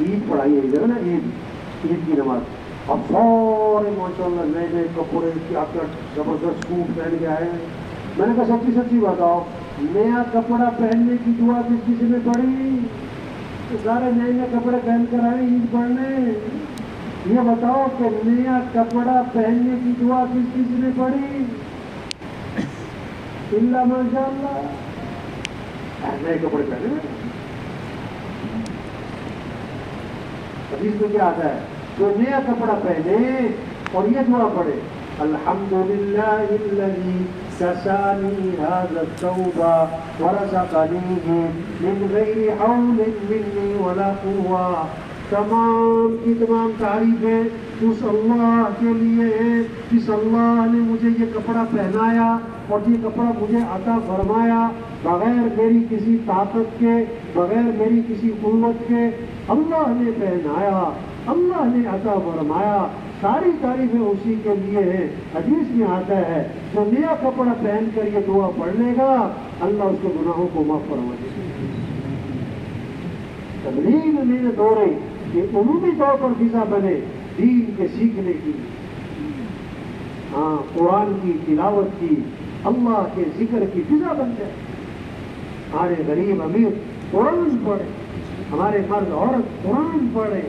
عید پڑھائی ہے ادھر نا، عید کی نماز. اب سارے ماشاء اللہ نئے نئے کپڑے کیا کیا زبردست سوٹ پہن کے آئے ہیں. میں نے کہا سچی سچی بتاؤ نیا کپڑا پہننے کی دعا کس کسی نے پڑھی؟ تو سارے نئے نئے کپڑے پہن کر آئے عید پڑھنے. یہ بتاؤ کہ نیا کپڑا پہننے کی دعا کس کسی نے پڑھی؟ اللہ ماشاء اللہ نئے کپڑے پہنے. حدیث میں کیا آتا ہے؟ جو نیا کپڑا پہنے اور یہ دعا پڑھے الحمدللہ الذی کسانی ھذا الثوب ورزقنیہ من غیر حول منی ولا قوہ. تمام کی تمام تعریفیں اس اللہ کے لیے ہیں جس اللہ نے مجھے یہ کپڑا پہنایا اور یہ کپڑا مجھے عطا فرمایا بغیر میری کسی طاقت کے، بغیر میری کسی قوت کے. اللہ نے پہنایا، اللہ نے عطا فرمایا، ساری تعریفیں اسی کے لیے ہیں. حدیث میں آتا ہے جو نیا کپڑا پہن کر یہ دعا پڑھ لے گا اللہ اس کے گناہوں کو معاف فرما دے گا. تبلیغ میں نے دورے کہ عمومی طور پر فضا بنے دین کے سیکھنے کی، ہاں قرآن کی تلاوت کی، اللہ کے ذکر کی فضا بن جائے. ہمارے غریب امیر قرآن پڑھے، ہمارے مرد عورت قرآن پڑھے،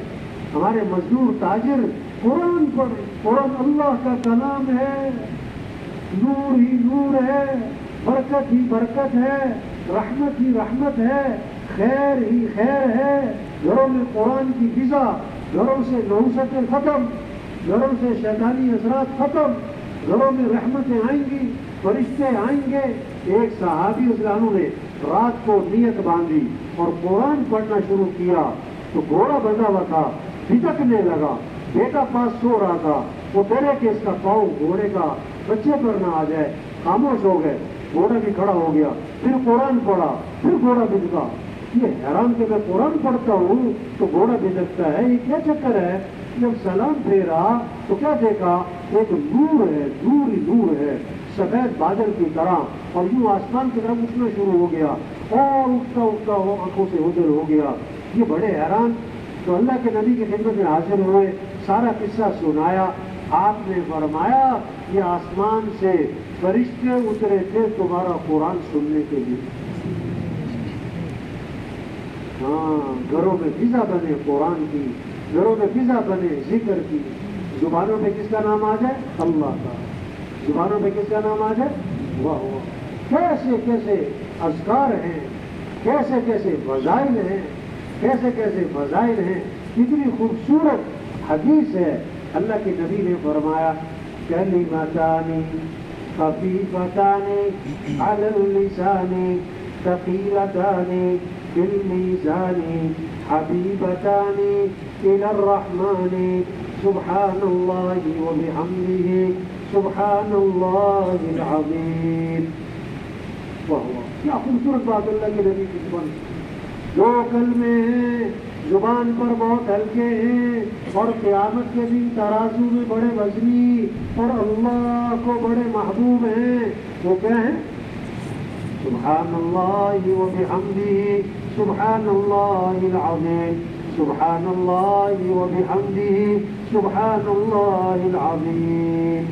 ہمارے مزدور تاجر قرآن پڑھے. قرآن اللہ کا کلام ہے، نور ہی نور ہے، برکت ہی برکت ہے، رحمت ہی رحمت ہے، خیر ہی خیر ہے. گھروں میں قرآن کی فضا، گھروں سے نحوستیں ختم، گھروں سے شیطانی اثرات ختم، گھروں میں رحمتیں آئیں گی، فرشتے آئیں گے. ایک صحابی رضی اللہ عنہ نے رات کو نیت باندھی اور قرآن پڑھنا شروع کیا تو گھوڑا بندھا ہوا تھا، بھٹکنے لگا. بیٹا پاس سو رہا تھا، وہ ڈرے کہ اس کا پاؤں گھوڑے کا بچے پر نہ آ جائے. خاموش ہو گئے، گھوڑا بھی کھڑا ہو گیا. پھر قرآن پڑھا، پھر گھوڑا بھٹکا. یہ حیران کہ میں قرآن پڑھتا ہوں تو گھوڑا بھٹکتا ہے، یہ کیا چکر ہے؟ جب سلام پھیرا تو کیا دیکھا؟ ایک نور ہے، نور ہی نور ہے، سفید بادل کی طرح، اور یوں آسمان کی طرف اٹھنا شروع ہو گیا اور اٹھتا اٹھتا وہ آنکھوں سے اوجھل ہو گیا. یہ بڑے حیران تو اللہ کے نبی کی خدمت میں حاضر ہوئے، سارا قصہ سنایا. آپ نے فرمایا یہ آسمان سے فرشتے اترے تھے تمہارا قرآن سننے کے لیے. ہاں گھروں میں فضا بنے قرآن کی، گھروں میں فضا بنے ذکر کی. زبانوں پہ کس کا نام آ جائے؟ اللہ کا. زبانوں پہ کس کا نام آ جائے؟ واہ واہ. کیسے کیسے اذکار ہیں، کیسے کیسے فضائل ہیں، کیسے کیسے فضائل ہیں. کتنی خوبصورت حدیث ہے. اللہ کے نبی نے فرمایا کلمتان خفیفتان علی اللسان ثقیلتان فی المیزان حبیبتان الی الرحمن سبحان اللہ وبحمدہ سبحان اللہ العظیم. کیا خوبصورت بات اللہ کے نبی کی زبان. دو کلمے ہیں زبان پر بہت ہلکے ہیں اور قیامت کے دن ترازو میں بڑے وزنی اور اللہ کو بڑے محبوب ہیں. وہ کیا ہیں؟ سبحان اللہ وبحمدہ سبحان اللہ العظیم سبحان اللہ وبحمدہ سبحان اللہ العظیم.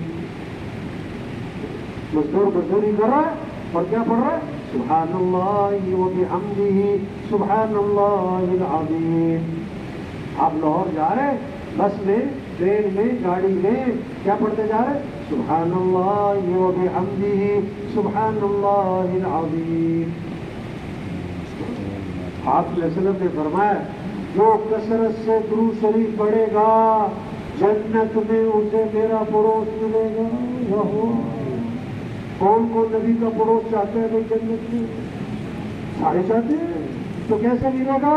مزدور مزدوری کر رہا ہے اور کیا پڑھ رہا ہے؟ سبحان اللہ وبحمدہ سبحان اللہ العظیم. آپ لاہور جا رہے ہیں بس میں، ٹرین میں، گاڑی میں، کیا پڑھتے جا رہے ہیں؟ سبحان اللہ وبحمدہ سبحان اللہ العظیم. آپ صلی اللہ علیہ وسلم نے فرمایا جو کثرت سے درود شریف پڑھے گا جنت میں اسے میرا پڑوس ملے گا. کون کون نبی کا پڑوس چاہتے ہیں بھائی جنت میں؟ سارے چاہتے ہیں. تو کیسے ملے گا؟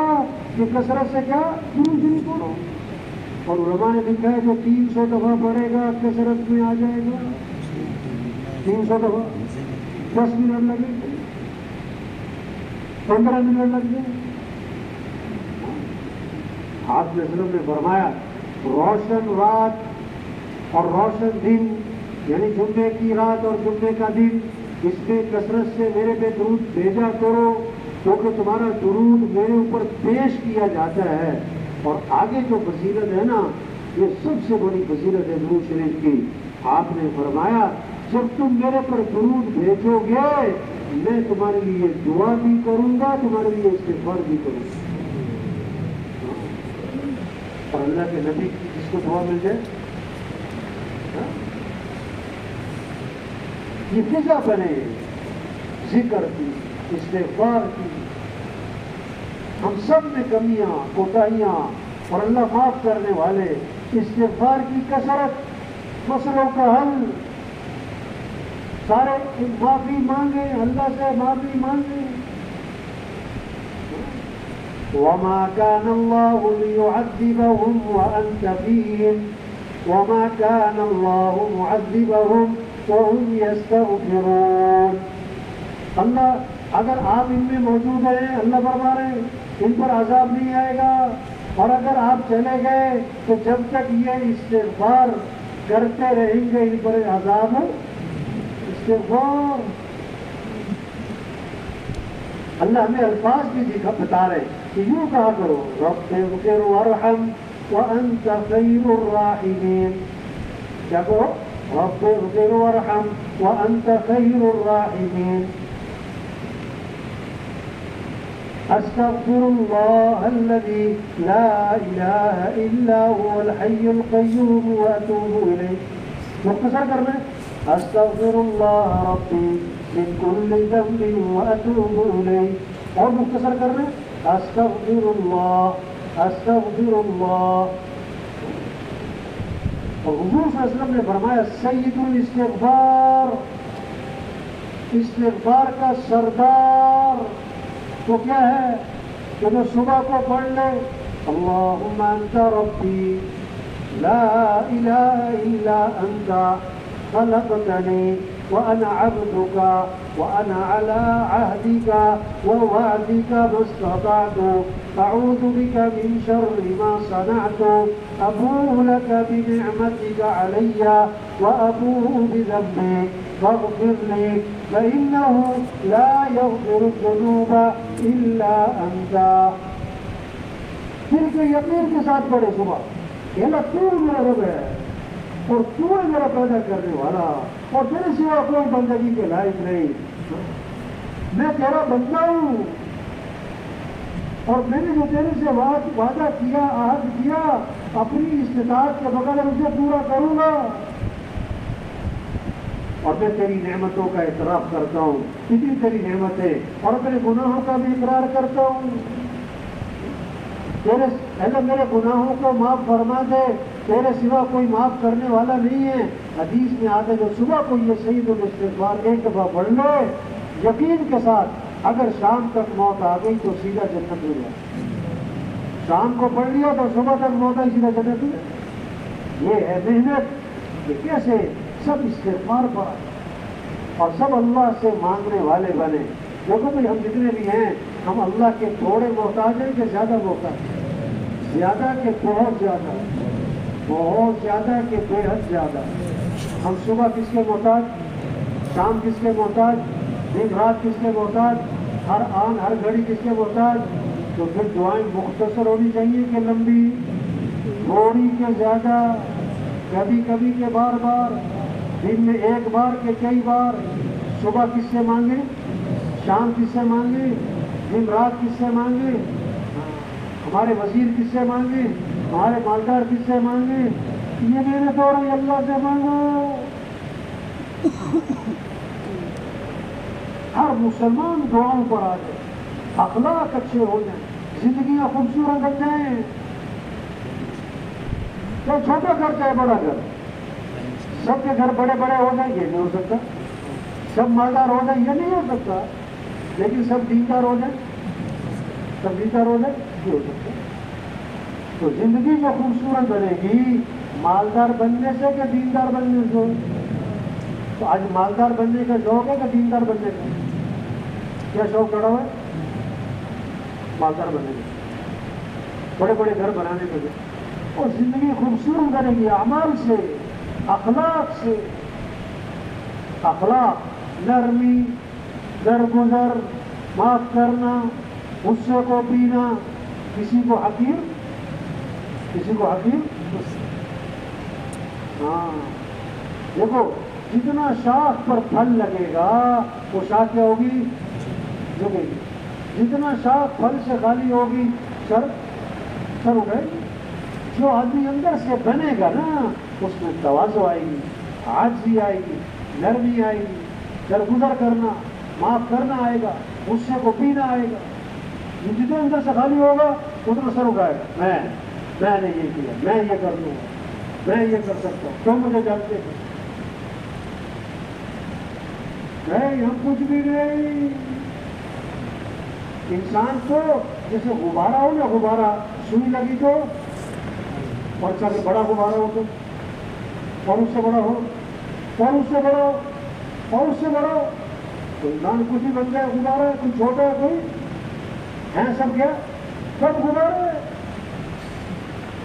کہ کثرت سے کیا؟ درود شریف پڑھو. اور علماء نے لکھا ہے جو 300 دفعہ پڑھے گا کثرت میں آ جائے گا. 300 دفعہ 10 منٹ لگیں گے، 15 منٹ لگ جائیں. آپ نے وسلم نے فرمایا روشن رات اور روشن دن، یعنی جمعے کی رات اور جمعے کا دن، اس میں کثرت سے میرے پہ درود بھیجا کرو کیونکہ تمہارا درود میرے اوپر پیش کیا جاتا ہے. اور آگے جو فضیلت ہے نا، یہ سب سے بڑی فضیلت ہے درود شریف کی. آپ نے فرمایا جب تم میرے پر درود بھیجو گے میں تمہارے لیے دعا بھی کروں گا، تمہارے لیے استغفار بھی کروں گا. اور اللہ کے نبی کی جس کو دعا مل جائے یہ فضا بنے ذکر کی، استغفار کی. ہم سب میں کمیاں کوتاہیاں اور اللہ معاف کرنے والے. استغفار کی کثرت، مسئلوں کا حل، سارے معافی مانگیں، اللہ سے معافی مانگیں. وما كان الله ليعذبهم وأنت فيهم وما كان الله معذبهم وهم يستغفرون. اللہ اگر آپ ان میں موجود ہیں، اللہ فرما رہے ہیں ان پر عذاب نہیں آئے گا، اور اگر آپ چلے گئے تو جب تک یہ استغفار کرتے رہیں گے ان پر عذاب. استغفار اللہ ہمیں الفاظ بھی بتا رہے کہ یوں کہا کرو رب اغفر وارحم وانت خیر الراحمین. کیا کہو؟ رب اغفر وارحم وانت خیر الراحمین. استغفر الله الذي لا اله الا هو الحي القيوم واتوب اليه. مختصر کرنا ہے استغفر الله ربي من كل ذنب واتوب اليه. اور مختصر کرنا ہے استغفر الله استغفر الله. اور حضور صلی اللہ علیہ وسلم نے فرمایا سید الاستغفار، استغفار کا سردار تو کیا ہے کہ جو صبح کو پڑھ لے اللہم انت ربی لا الہ الا انت خلقتنی وانا عبدک وانا على عهدك ووعدك ما استطعت اعوذ بك من شر ما صنعت ابوء لك بنعمتك علي وابوء بذنبي فاغفر لي فإنه لا يغفر الذنوب إلا أنت. پھر کہ یقین کے ساتھ پڑھے صبح کہ اللہ تو میرا رب ہے اور تو ہے میرا پیدا کرنے والا اور تیرے سوا کوئی بندگی کے لائق نہیں. میں تیرا بندہ ہوں اور میں نے جو تیرے سے وعدہ کیا، عہد کیا، اپنی استطاعت کے بغیر اسے پورا کروں گا. اور میں تیری نعمتوں کا اعتراف کرتا ہوں، کتنی تیری نعمت ہے، اور اپنے گناہوں کا بھی اقرار کرتا ہوں. تیرے اللہ میرے گناہوں کو معاف فرما دے، تیرے سوا کوئی معاف کرنے والا نہیں ہے. حدیث میں آتا ہے جو صبح کو یہ سید الاستغفار ایک دفعہ پڑھ لے یقین کے ساتھ، اگر شام تک موت آ گئی تو سیدھا جنت میں جائے. شام کو پڑھ لیا تو صبح تک موت آئی سیدھا جنت میں. یہ ہے محنت کہ کیسے سب استغفار پر اور سب اللہ سے مانگنے والے بنے. دیکھو بھائی ہم جتنے بھی ہیں ہم اللہ کے تھوڑے محتاج ہیں کہ زیادہ محتاج؟ زیادہ کہ بہت زیادہ، بہت زیادہ کہ بے حد زیادہ. ہم صبح کس کے محتاج، شام کس کے محتاج، دن رات کس کے محتاج، ہر آن ہر گھڑی کس کے محتاج. تو پھر دعائیں مختصر ہونی چاہیے کہ لمبی، تھوڑی کہ زیادہ، کبھی کبھی کے بار بار، دن میں ایک بار کے کئی بار. صبح کس سے مانگے، شام کس سے مانگے، دن رات کس سے مانگے، ہمارے وزیر کس سے مانگے، ہمارے مالدار کس سے مانگے. یہ میرے دور ہے اللہ سے مانگو. ہر مسلمان دعاؤں پر آ جائے، اخلاق اچھے ہو جائیں، زندگیاں خوبصورت بن جائیں. چاہے چھوٹا گھر چاہے بڑا گھر، سب کے گھر بڑے بڑے ہو جائیں یہ نہیں ہو سکتا، سب مالدار ہو جائیں یہ نہیں ہو سکتا، لیکن سب دیندار ہو جائیں، سب دیندار ہو جائیں یہ ہو سکتا. تو زندگی جو خوبصورت بنے گی مالدار بننے سے کہ دیندار بننے سے؟ تو آج مالدار بننے کا شوق ہے کہ دیندار بننے کا؟ کیا شوق چڑھا ہوا ہے؟ مالدار بننے کا، بڑے بڑے گھر بنانے کا. اور زندگی خوبصورت بنے گی اعمال سے، اخلاق سے. اخلاق نرمی، درگزر، معاف کرنا، غصے کو پینا، کسی کو حقیر کسی کو حکیم ہاں دیکھو جتنا شاخ پر پھل لگے گا وہ شاخ کیا ہوگی جھکے گی، جتنا شاخ پھل سے خالی ہوگی سر اٹھے گی۔ جو آدمی اندر سے بنے گا نا اس میں تواضع آئے گی، عاجزی آئے گی، نرمی آئے گی، درگزر کرنا معاف کرنا آئے گا، غصے کو پینا آئے گا۔ جتنے اندر سے خالی ہوگا اتنا سر اٹھائے گا، میں نے یہ کیا، میں یہ کر لوں گا، میں یہ کر سکتا ہوں، تم مجھے جانتے ہو نہیں، ہم کچھ بھی نہیں۔ انسان کو جیسے غبارہ ہو نا، غبارہ سوئی لگی تو اور چاہے بڑا غبارہ ہو تو اور اس سے بڑا ہو اور اس سے بڑا ہو اور اس سے بڑا ہو، تو انسان کچھ ہی بن جائے، غبارہ ہے، کوئی چھوٹا ہے، کوئی ہے، سب کیا سب غبارہ ہے۔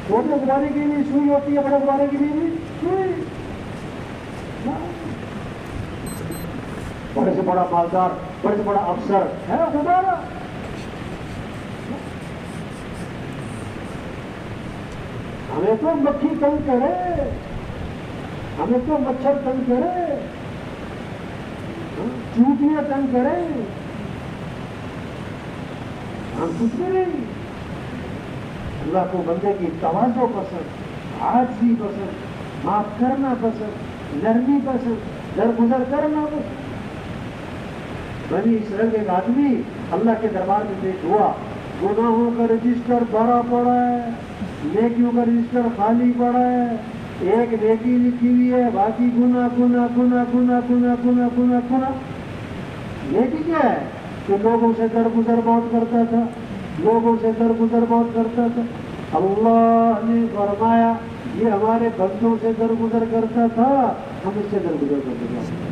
چھوٹے غبارے کی بھی سوئی ہوتی ہے، بڑے غبارے کی بھی سوئی، بڑے سے بڑا مالدار، بڑے سے بڑا افسر ہے غبارہ۔ ہمیں تو مکھی تنگ کرے، ہمیں تو مچھر تنگ کرے، چونٹیاں تنگ کرے، ہم کچھ بھی نہیں۔ اللہ کو بندے کی تواضع پسند، عاجزی پسند، معاف کرنا پسند، نرمی پسند، درگزر کرنا پسند۔ بنی اسرائیل کا ایک آدمی اللہ کے دربار میں پیش ہوا، گناہوں کا رجسٹر بھرا پڑا ہے، نیکیوں کا رجسٹر خالی پڑا ہے، ایک نیکی لکھی ہوئی ہے، باقی گناہ گناہ گناہ گناہ گناہ گناہ گناہ گناہ۔ نیکی کیا ہے کہ لوگوں سے درگزر بہت کرتا تھا، لوگوں سے درگزر بہت کرتا تھا۔ اللہ نے فرمایا یہ ہمارے بندوں سے درگزر کرتا تھا، ہم اس سے درگزر کرتے تھے۔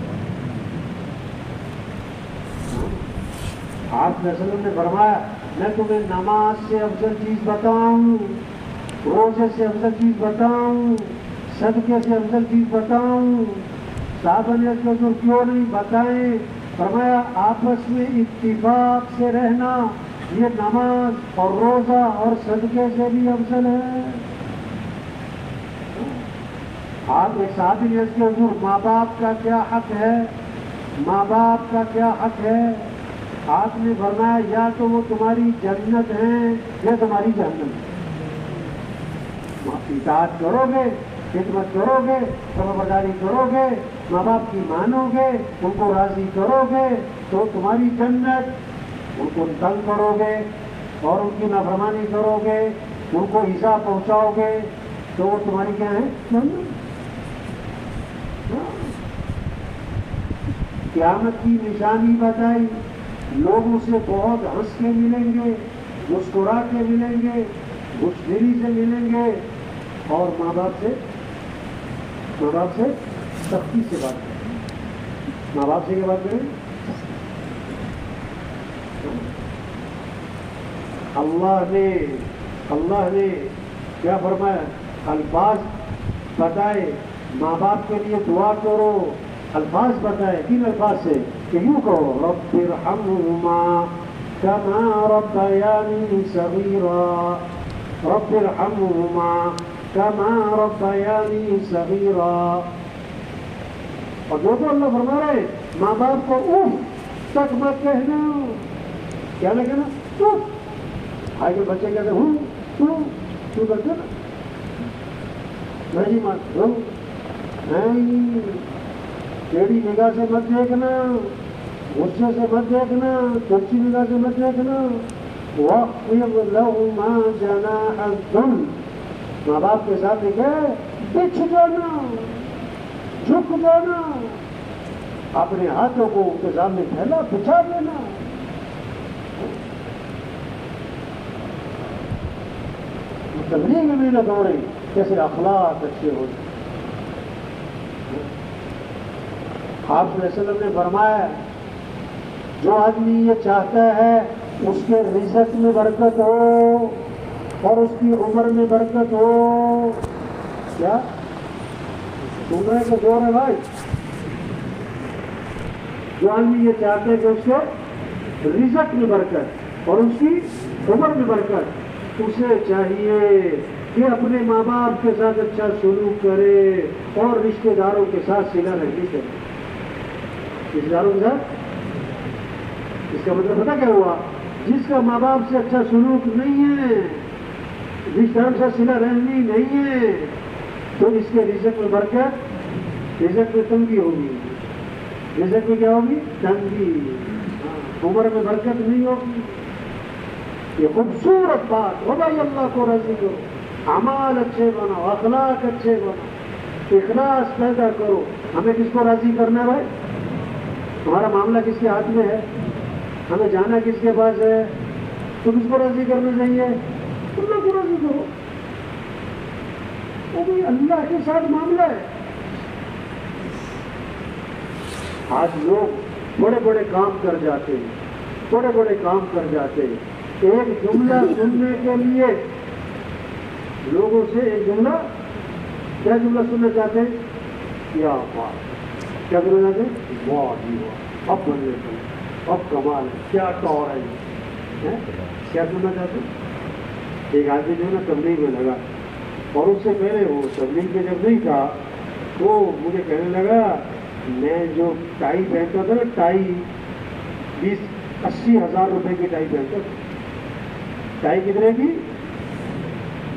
آپ نے فرمایا میں تمہیں نماز سے افضل چیز بتاؤں، روزے سے افضل چیز بتاؤں، صدقے سے افضل چیز بتاؤں؟ صحابہ نے اس کو کیوں نہیں بتائیں؟ فرمایا آپس میں اتفاق سے رہنا یہ نماز اور روزہ اور صدقے سے بھی افضل ہے۔ آپ ایک صحابی نے اس کے حضور ماں باپ کا کیا حق ہے، ماں باپ کا کیا حق ہے؟ آپ نے فرمایا یا تو وہ تمہاری جنت ہیں یا تمہاری جہنم ہے۔ اطاعت کرو گے، خدمت کرو گے، فرمانبرداری کرو گے، ماں باپ کی مانو گے، ان کو راضی کرو گے تو تمہاری جنت، ان کو تنگ کرو گے اور ان کی نافرمانی کرو گے، ان کو ایذا پہنچاؤ گے تو وہ تمہاری کیا ہے؟ جنت۔ قیامت کی نشانی بتائی، لوگوں سے بہت ہنس کے ملیں گے، مسکرا کے ملیں گے، خوش دلی سے ملیں گے، اور ماں باپ سے سختی سے بات کریں۔ ماں باپ سے کیا بات کریں؟ اللہ نے کیا فرمایا؟ الفاظ بتائے، ماں باپ کے لیے دعا کرو، الفاظ بتائے، کن الفاظ سے؟ کہ یوں کہو رب ارحمہما کما ربیانی صغیرا، رب ارحمہما کما ربیانی صغیرا۔ اور جو تو اللہ فرما رہے ماں باپ کو اف تک مت کہنا، کیا لگے نا اف، آگے بچے کہتے ہوں تو کرتے نا نہیں مت ہوں، نہیں، ٹیڑھی نگاہ سے مت دیکھنا، غصے سے مت دیکھنا، ترچھی نگاہ سے مت دیکھنا۔ وَاخْفِضْ لَهُمَا جَنَاحَ الذُّلِّ، ماں باپ کے ساتھ دیکھے بچھ جانا، جھک جانا، اپنے ہاتھوں کو ان کے سامنے پھیلا بچھا دینا۔ تبلیغ میں محنت ہو رہی، کیسے اخلاق اچھے ہو رہے۔ آپ صلی اللہ علیہ وسلم نے فرمایا جو آدمی یہ چاہتا ہے اس کے رزق میں برکت ہو اور اس کی عمر میں برکت ہو، کیا سن رہے کہ زور ہے بھائی؟ جو آدمی یہ چاہتے ہیں کہ اس کے رزق میں برکت اور اس کی عمر میں برکت، اسے چاہیے کہ اپنے ماں باپ کے ساتھ اچھا سلوک کرے اور رشتہ داروں کے ساتھ صلہ رحمی کرے. رشتہ داروں کے ساتھ اس کا مطلب پتہ کیا ہوا؟ جس کا ماں باپ سے اچھا سلوک نہیں ہے، رشتہ داروں کے ساتھ صلہ رحمی نہیں ہے، تو اس کے رزق میں برکت، رزق میں تنگی ہوگی. رزق میں کیا ہوگی؟ تنگی. عمر میں برکت نہیں ہوگی. یہ خوبصورت بات ہو بھائی، اللہ کو راضی کرو، اعمال اچھے بناؤ، اخلاق اچھے بناؤ، اخلاص پیدا کرو. ہمیں کس کو راضی کرنا ہے بھائی؟ ہمارا معاملہ کس کے ہاتھ میں ہے؟ ہمیں جانا کس کے پاس ہے؟ تو کس کو راضی کرنا چاہیے؟ اللہ کو راضی کرو. وہ بھی اللہ کے ساتھ معاملہ ہے. آج لوگ بڑے بڑے کام کر جاتے ہیں، بڑے بڑے کام کر جاتے ہیں. ایک جملہ سننے کے لیے لوگوں سے ایک جملہ، کیا جملہ سننا چاہتے ہیں؟ کیا بات، کیا سننا چاہتے ہیں؟ واہ جی واہ، اب بننے کو، اب کمال ہے، کیا ٹور ہے یہ، کیا سننا چاہتے ہیں؟ ایک آدمی جو ہے نا تبلیغ میں لگا، اور اس سے پہلے وہ تبلیغ میں جب نہیں تھا تو مجھے کہنے لگا میں جو ٹائی پہنتا تھا نا، ٹائی 20-80 ہزار روپے کی ٹائی پہنتا تھا. ٹائی کتنے کی؟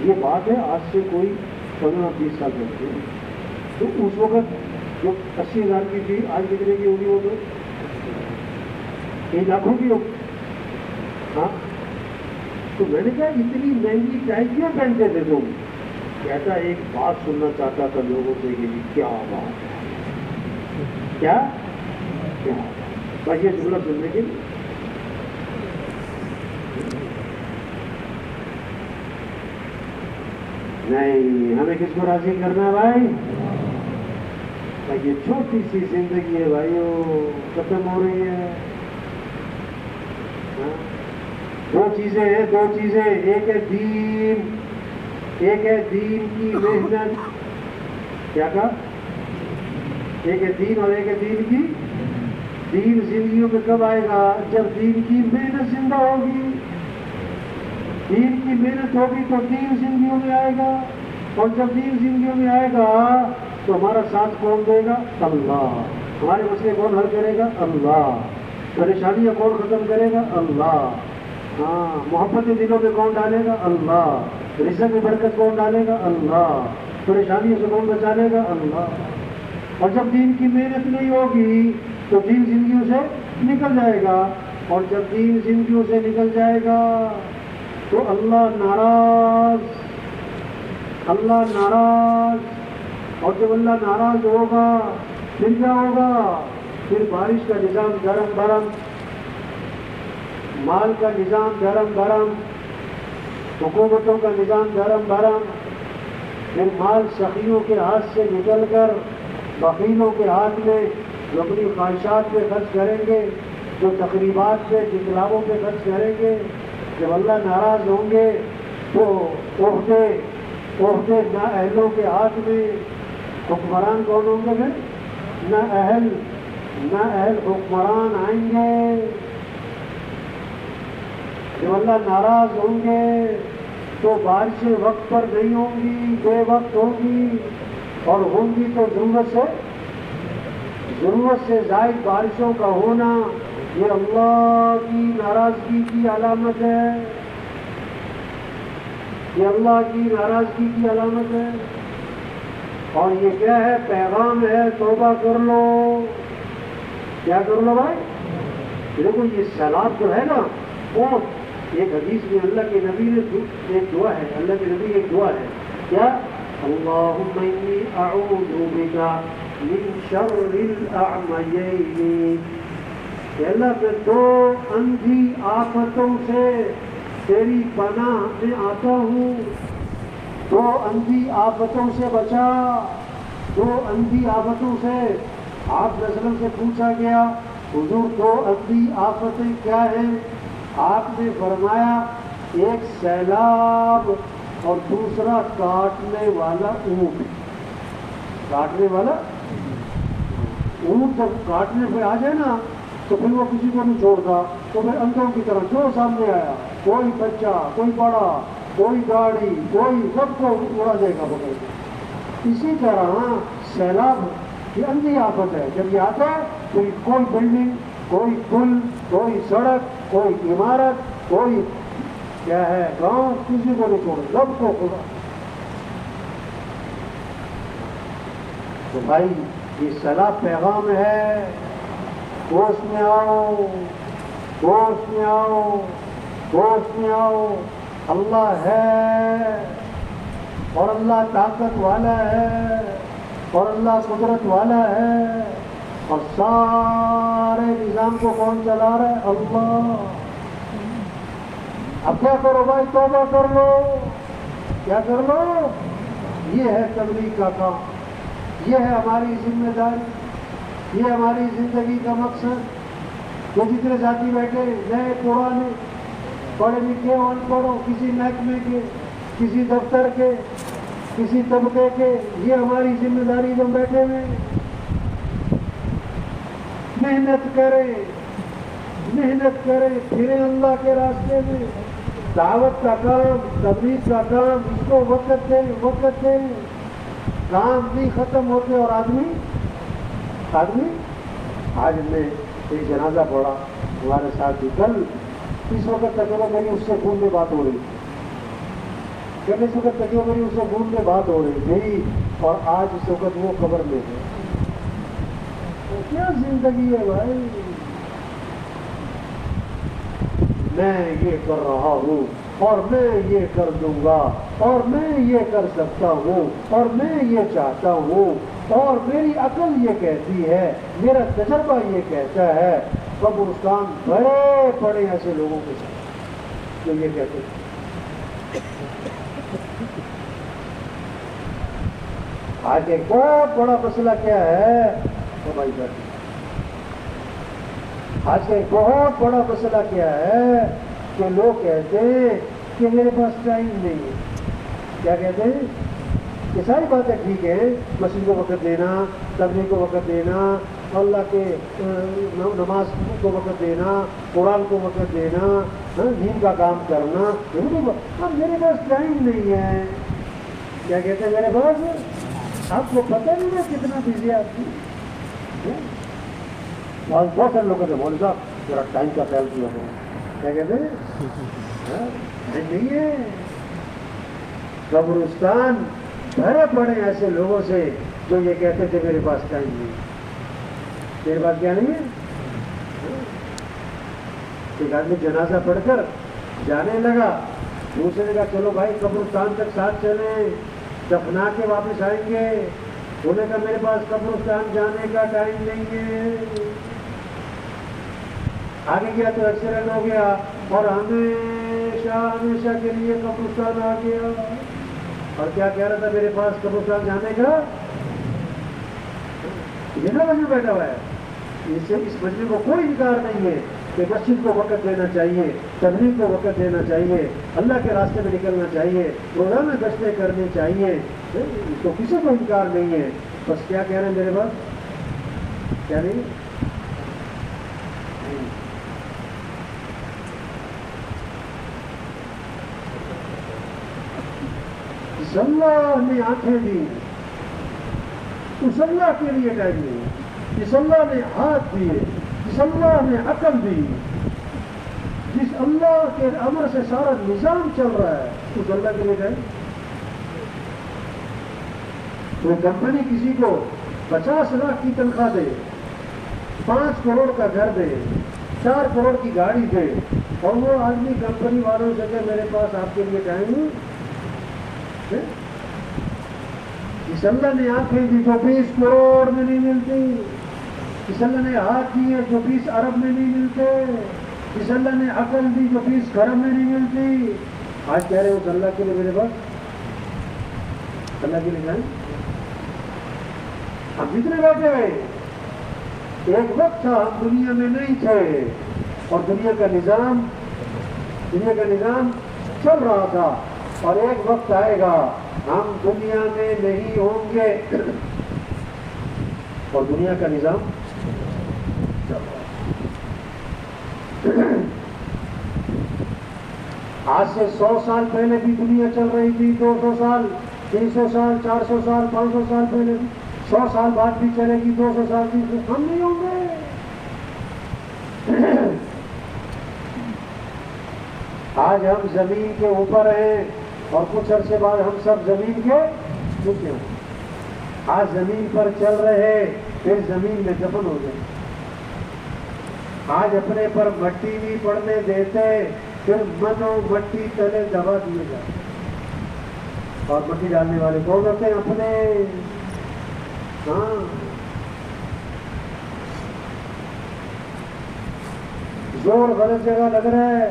یہ بات ہے آج سے کوئی 15-20 سال پہلے. تو اس وقت جو 80 ہزار کی تھی، آج کتنے کی ہوگی؟ وہ تو 1 لاکھوں کی ہوگی. ہاں، تو میں نے کہا اتنی مہنگی ٹائی کیوں پہنتے تھے تم؟ کہتا ایک بات سننا چاہتا تھا لوگوں سے کہ کیا بات ہے، کیا کیا بس یہ جملہ سننے کے لیے. نہیں، ہمیں کس کو راضی کرنا ہے بھائی؟ یہ چھوٹی سی زندگی ہے بھائیو، ختم ہو رہی ہے. دو چیزیں ہیں، دو چیزیں، ایک ہے دین، ایک ہے دین کی محنت. کیا کہا؟ ایک ہے دین اور ایک ہے دین کی. دین زندگیوں میں کب آئے گا؟ جب دین کی محنت زندہ ہوگی. دین کی محنت ہوگی تو دین زندگیوں میں آئے گا، اور جب دین زندگیوں میں آئے گا تو ہمارا ساتھ کون دے گا؟ اللہ. ہمارے مسئلے کون حل کرے گا؟ اللہ. پریشانیاں کون ختم کرے گا؟ اللہ. ہاں، محبت دلوں میں کون ڈالے گا؟ اللہ. رزق میں برکت کون ڈالے گا؟ اللہ. پریشانیوں سے کون بچا لے گا؟ اللہ. اور جب دین کی محنت نہیں ہوگی تو دین زندگیوں سے نکل جائے گا، اور جب دین زندگیوں سے نکل جائے گا تو اللہ ناراض، اللہ ناراض. اور جب اللہ ناراض ہوگا پھر کیا ہوگا؟ پھر بارش کا نظام گرم گرم، مال کا نظام گرم گرم، حکومتوں کا نظام گرم گرم. پھر مال سخیوں کے ہاتھ سے نکل کر بخیلوں کے ہاتھ میں، جو اپنی خواہشات پہ خرچ کریں گے، جو تقریبات پہ دکھلاووں پہ خرچ کریں گے. جب اللہ ناراض ہوں گے تو عہدے نااہلوں کے ہاتھ میں. حکمران کون ہوں گے پھر؟ نااہل حکمران آئیں گے. جب اللہ ناراض ہوں گے تو بارشیں وقت پر نہیں ہوں گی، بے وقت ہوگی، اور ہوں گی تو ضرورت سے زائد بارشوں کا ہونا یہ اللہ کی ناراضگی کی علامت ہے. یہ اللہ کی ناراضگی کی علامت ہے. اور یہ کیا ہے؟ پیغام ہے، توبہ کر لو. کیا کر لو بھائی؟ دیکھو یہ سیلاب جو ہے نا، وہ ایک حدیث میں اللہ کے نبی نے ایک دعا ہے، اللہ کے نبی ایک دعا ہے. کیا؟ اللہم انی اعوذ بک من شر الاعمیین. کہ اللہ میں 2 اندھی آفتوں سے تیری پناہ میں آتا ہوں. 2 اندھی آفتوں سے بچا. 2 اندھی آفتوں سے. آپ صلی اللہ علیہ وسلم سے پوچھا گیا حضور 2 اندھی آفتیں کیا ہیں؟ آپ نے فرمایا ایک سیلاب اور دوسرا کاٹنے والا اونٹ. کاٹنے والا اونٹ جب کاٹنے پہ آ جائے نا تو پھر وہ کسی کو نہیں چھوڑتا. تو پھر اندھوں کی طرح جو سامنے آیا، کوئی بچہ، کوئی بڑا، کوئی گاڑی کوئی سب کو اڑا دے گا پکڑ کے۔ اسی طرح سیلاب یہ اندھی آفت ہے، جب یہ آتا ہے تو کوئی بلڈنگ، کوئی پل، کوئی سڑک، کوئی عمارت، کوئی کیا ہے گاؤں، کسی کو نہیں چھوڑے، سب کو اڑا۔ تو بھائی یہ سیلاب پیغام ہے، ہوش میں آؤ، ہوش میں آؤ، ہوش میں آؤ، اللہ ہے اور اللہ طاقت والا ہے اور اللہ قدرت والا ہے، اور سارے نظام کو کون چلا رہا ہے؟ اللہ۔ اب کیا کرو بھائی؟ توبہ کر لو، کیا کر لو؟ یہ ہے تبلیغ کا کام، یہ ہے ہماری ذمہ داری، یہ ہماری زندگی کا مقصد۔ وہ جتنے ساتھی بیٹھے نئے پرانے، پڑھے لکھے ان پڑھو، کسی محکمے کے، کسی دفتر کے، کسی طبقے کے، یہ ہماری ذمہ داری جو بیٹھے ہوئے محنت کریں، محنت کریں، پھریں اللہ کے راستے میں، دعوت کا کام، تبلیغ کا کام، اس کو وقت دیں، وقت دیں، کام نہیں ختم ہوتے۔ اور آدمی آج میں ایک جنازہ پڑھا ہمارے ساتھ ہی، کل اس وقت تک میری اس سے فون میں بات ہو رہی تھی، کل اس وقت تک میری اس سے فون میں بات ہو رہی تھی، اور آج اس وقت وہ قبر میں ہے۔ تو کیا زندگی ہے بھائی؟ میں یہ کر رہا ہوں اور میں یہ کر دوں گا اور میں یہ کر سکتا ہوں اور میں یہ چاہتا ہوں اور میری عقل یہ کہتی ہے، میرا تجربہ یہ کہتا ہے۔ قبرستان بڑے پڑے ایسے لوگوں کے ساتھ جو یہ کہتے ہیں۔ آج ایک بہت بڑا مسئلہ کیا ہے بھائی جان؟ آج کا ایک بہت بڑا مسئلہ کیا ہے کہ لوگ کہتے ہیں کہ میرے پاس ٹائم نہیں ہے۔ کیا کہتے ہیں؟ یہ ساری باتیں ٹھیک ہے، مسجد کو وقت دینا، تبلیغ کو وقت دینا، اللہ کے نماز کو وقت دینا، قرآن کو وقت دینا، دین کا کام کرنا، اب میرے پاس ٹائم نہیں ہے۔ کیا کہتے ہیں میرے پاس؟ آپ کو پتہ نہیں ہے کتنا بزی آپ کی؟ بہت سارے لوگ کہتے ہیں مولوی صاحب ذرا ٹائم کا خیال کیا کرو۔ کیا کہتے ہیں؟ نہیں ہے۔ قبرستان بھرے پڑے ایسے لوگوں سے جو یہ کہتے تھے میرے پاس ٹائم نہیں، میرے پاس کیا نہیں ہے۔ ایک آدمی جنازہ پڑھ کر جانے لگا، دوسرے نے کہا چلو بھائی قبرستان تک ساتھ چلیں، دفنا کے واپس آئیں گے۔ انہوں نے کہا میرے پاس قبرستان جانے کا ٹائم نہیں ہے۔ آگے گیا تو ایکسیڈنٹ ہو گیا اور ہمیشہ ہمیشہ کے لیے قبرستان آ گیا، اور کیا کہہ رہا تھا میرے پاس قبرستان جانے کا؟ یہ نا مجھے بیٹھا ہوا ہے، اس مجلس کو کوئی انکار نہیں ہے کہ مسجد کو وقت دینا چاہیے، تبلیغ کو وقت دینا چاہیے، اللہ کے راستے میں نکلنا چاہیے، روزانہ گشتیں کرنی چاہیے، اس کو کسی کو انکار نہیں ہے۔ بس کیا کہہ رہے ہیں میرے پاس؟ کیا نہیں؟ اس اللہ نے آنکھیں دی، اس اللہ کے لیے ٹائم نہیں، اس اللہ نے ہاتھ دیے، جس اللہ نے عقل دی، جس اللہ کے امر سے سارا نظام چل رہا ہے، اس اللہ کے لیے ٹائم۔ کوئی کمپنی کسی کو 50 لاکھ کی تنخواہ دے، 5 کروڑ کا گھر دے، 4 کروڑ کی گاڑی دے، اور وہ آدمی کمپنی والوں سے کہ میرے پاس آپ کے لیے ٹائم نہیں۔ اس اللہ نے آنکھیں دی جو 20 کروڑ میں نہیں ملتی، اس اللہ نے ہاتھ دیے جو 20 ارب میں نہیں ملتے، اس اللہ نے عقل دی جو 20 کھرب میں نہیں ملتی۔ آج کہہ رہے ہو اللہ کے لیے میرے پاس، اللہ کے لیے جائیں۔ ہم جتنے بیٹھے ہوئے، ایک وقت تھا ہم دنیا میں نہیں تھے اور دنیا کا نظام چل رہا تھا، اور ایک وقت آئے گا ہم دنیا میں نہیں ہوں گے اور دنیا کا نظام چل رہا ہے۔ آج سے 100 سال پہلے بھی دنیا چل رہی تھی، 200 سال، 300 سال، 400 سال، 500 سال پہلے بھی، 100 سال بعد بھی چلے گی، 200 سال بھی، ہم نہیں ہوں گے۔ آج ہم زمین کے اوپر ہیں اور کچھ عرصے بعد ہم سب زمین کے نیچے ہوں۔ آج زمین پر چل رہے، پھر زمین میں دفن ہو گئے۔ آج اپنے پر مٹی نہیں پڑنے دیتے، پھر منو مٹی تلے دبا دیے جاتے، اور مٹی ڈالنے والے کون ہوتے ہیں؟ اپنے۔ ہاں، زور غلط جگہ لگ رہا ہے،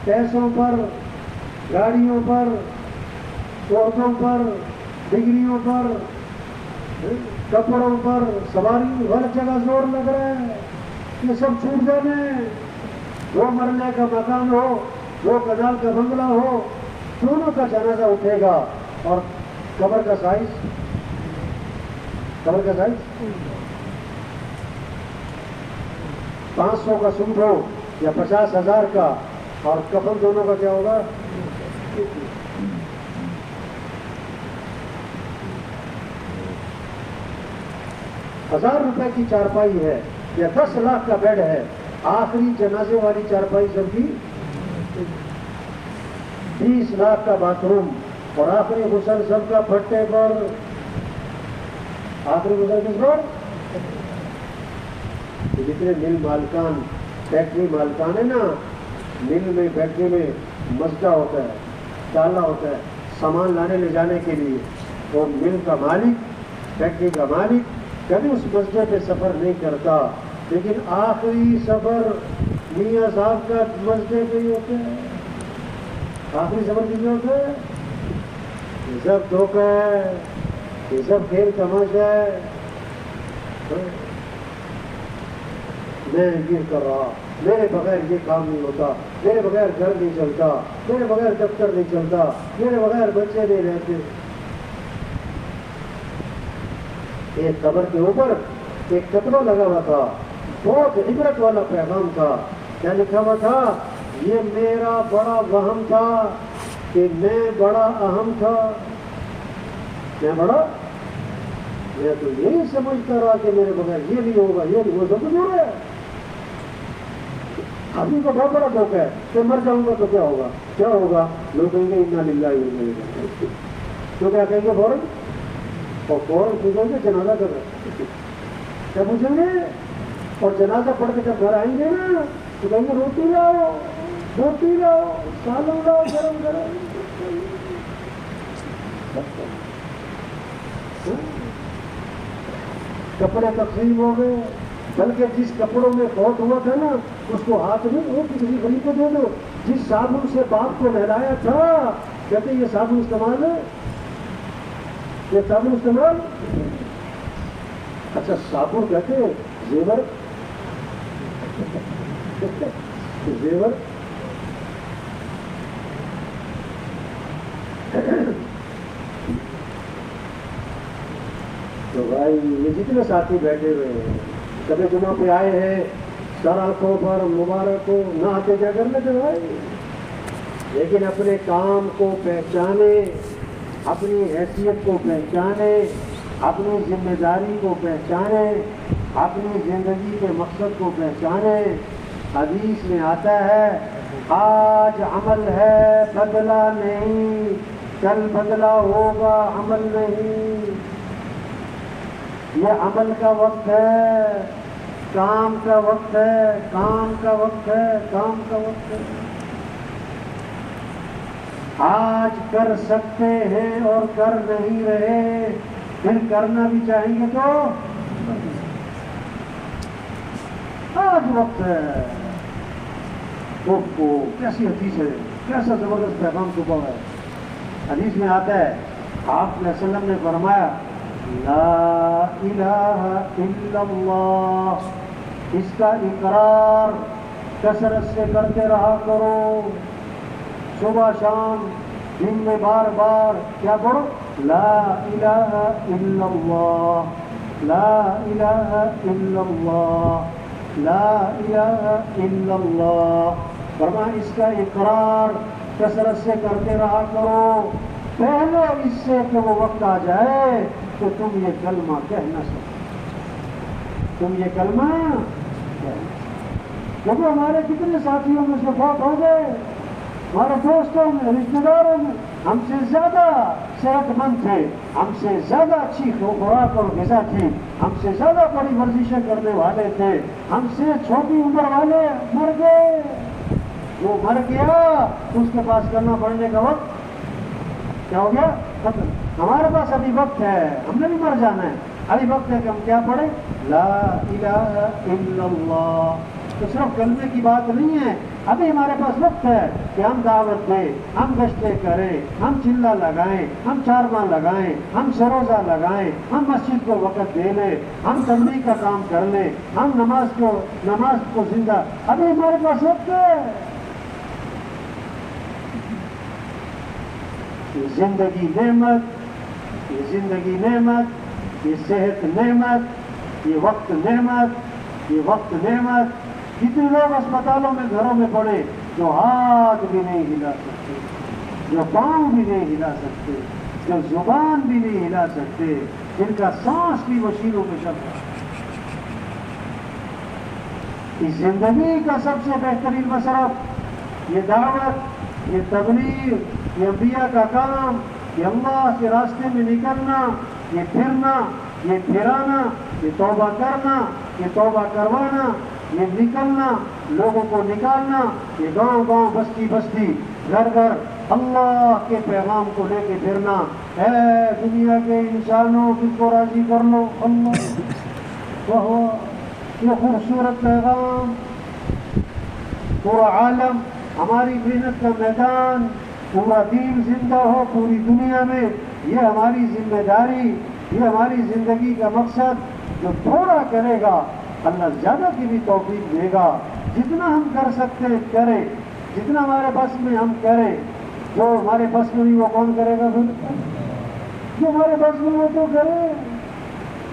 پیسوں پر، گاڑیوں پر، عورتوں پر، ڈگریوں پر، کپڑوں پر، سواری، غلط جگہ زور لگ رہا ہے، یہ سب چھوٹ جانے۔ وہ مرنے کا مکان ہو، وہ کنال کا بنگلہ ہو، دونوں کا جنازہ اٹھے گا، اور قبر کا سائز 500 کا سوٹ ہو یا 50,000 کا، اور کفن دونوں کا کیا ہوگا؟ 1000 روپے کی چارپائی ہے یا 10 لاکھ کا بیڈ ہے، آخری جنازے والی چارپائی سب کی 20 لاکھ کا باتھ روم، اور آخری غسل سب کا پھٹے پر۔ آخری غسل کس پر؟ جتنے مل مالکان، فیکٹری مالکان ہے نا، مل میں، فیکٹری میں مسجد ہوتا ہے، ڈالنا ہوتا ہے سامان لانے لے جانے کے لیے، وہ مل کا مالک، فیکٹری کا مالک کبھی اس مسجد پہ سفر نہیں کرتا، لیکن آخری سفر میاں صاحب کا مسجد پہ ہی ہوتا ہے۔ آخری سفر کس میں ہوتا ہے؟ یہ سب دھوکہ ہے، یہ سب کھیل تماشا ہے۔ میں یہ کر رہا، میرے بغیر یہ کام نہیں ہوتا، میرے بغیر گھر نہیں چلتا، میرے بغیر دفتر نہیں چلتا، میرے بغیر بچے نہیں رہتے۔ ایک قبر کے اوپر ایک کتبہ لگا ہوا تھا، بہت عبرت والا پیغام تھا۔ کیا لکھا ہوا تھا؟ یہ میرا بڑا وہم تھا کہ میں بڑا اہم تھا، میں تو یہی سمجھتا رہا کہ میرے بغیر یہ نہیں ہوگا، یہ نہیں، وہ سب کچھ ہو رہا ہے۔ ابھی تو بہت بڑا دھوکہ ہے کہ مر جاؤں گا تو کیا ہوگا؟ کیا ہوگا؟ لوگ کہیں گے انا للہ و انا الیہ راجعون، تو کیا کہیں گے فوراً؟ اور فوراً پوچھیں گے جنازہ کر رہے، کیا پوچھیں گے؟ اور جنازہ پڑھ کے جب گھر آئیں گے نا تو کہیں گے روٹی لاؤ، سالن لاؤ گرم گرم۔ کپڑے تقسیم ہو گئے، بلکہ جس کپڑوں میں فوت ہوا تھا نا اس کو ہاتھ میں وہ کسی غریب کو دے دو۔ جس صابن سے باپ کو نہلایا تھا، کہتے یہ صابن استعمال ہے، یہ صابن استعمال۔ اچھا صابن کہتے زیور، زیور تو بھائی یہ جتنے ساتھی بیٹھے ہوئے ہیں، کبھی جمعہ پہ آئے ہیں، سر آنکھوں پر مبارک ہو، نہ آتے کیا کرنے تھے بھائی، لیکن اپنے کام کو پہچانے، اپنی حیثیت کو پہچانے، اپنی ذمہ داری کو پہچانے، اپنی زندگی کے مقصد کو پہچانے۔ حدیث میں آتا ہے آج عمل ہے بدلہ نہیں، کل بدلہ ہوگا عمل نہیں۔ یہ عمل کا وقت ہے، کام کا وقت ہے، کام کا وقت ہے، کام کا وقت ہے۔ آج کر سکتے ہیں اور کر نہیں رہے، پھر کرنا بھی چاہیں گے تو آج وقت ہے۔ کیسی حدیث ہے، کیسا زبردست پیغام چھپا ہوا ہے۔ حدیث میں آتا ہے آپ صلی اللہ علیہ وسلم نے فرمایا لا الہ الا اللہ، اس کا اقرار کثرت سے کرتے رہا کرو، صبح شام دن میں بار بار کیا کرو؟ لا الہ الا اللہ، لا الہ الا اللہ، لا الہ الا اللہ۔ فرمایا اس کا اقرار کثرت سے کرتے رہا کرو، پہلے اس سے کہ وہ وقت آ جائے کہ تم یہ کلمہ کہہ نہ سکو، تم یہ کلمہ کہہ نہ سکو۔ کیونکہ ہمارے کتنے ساتھیوں میں سے فوت ہو گئے، ہمارے دوستوں میں، رشتے داروں میں ہم سے زیادہ صحت مند تھے، ہم سے زیادہ اچھی خوراک اور غذا تھی، ہم سے زیادہ بڑی ورزشیں کرنے والے تھے، ہم سے چھوٹی عمر والے مر گئے۔ وہ مر گیا، اس کے پاس کرنا پڑنے کا وقت کیا ہو گیا؟ ختم۔ ہمارے پاس ابھی وقت ہے، ہم نے بھی مر جانا ہے، ابھی وقت ہے کہ ہم کیا پڑھیں؟ لا الہ الا اللہ۔ تو صرف کلمے کی بات نہیں ہے، ابھی ہمارے پاس وقت ہے کہ ہم دعوت دیں، ہم گشتیں کریں، ہم چلا لگائیں، ہم چارواں لگائیں، ہم سروزہ لگائیں، ہم مسجد کو وقت دے لیں، ہم تبلیغ کا کام کر لیں، ہم نماز کو زندہ، ابھی ہمارے پاس وقت ہے۔ یہ زندگی نعمت، یہ زندگی نعمت، یہ صحت نعمت، یہ وقت نعمت، یہ وقت نعمت۔ کتنے لوگ اسپتالوں میں گھروں میں پڑے جو ہاتھ بھی نہیں ہلا سکتے، جو پاؤں بھی نہیں ہلا سکتے، جو زبان بھی نہیں ہلا سکتے، جن کا سانس بھی وسیلوں میں شب ہے۔ اس زندگی کا سب سے بہترین مصرف یہ دعوت، یہ تبلیغ، یہ انبیاء کا کام، یہ اللہ کے راستے میں نکلنا، یہ پھرنا، یہ پھرانا، یہ توبہ کرنا، یہ توبہ کروانا، یہ نکلنا، لوگوں کو نکالنا، یہ گاؤں گاؤں بستی بستی گھر گھر اللہ کے پیغام کو لے کے پھرنا۔ اے دنیا کے انسانوں، کس کو راضی کر لو اللہ، وہ یہ خوبصورت پیغام، پورا عالم ہماری محنت کا میدان، پورا دین زندہ ہو پوری دنیا میں، یہ ہماری ذمہ داری، یہ ہماری زندگی کا مقصد۔ جو تھوڑا کرے گا اللہ زیادہ کی بھی توفیق دے گا۔ جتنا ہم کر سکتے کریں، جتنا ہمارے بس میں ہم کریں، جو ہمارے بس میں نہیں وہ کون کرے گا؟ پھر جو ہمارے بس میں وہ تو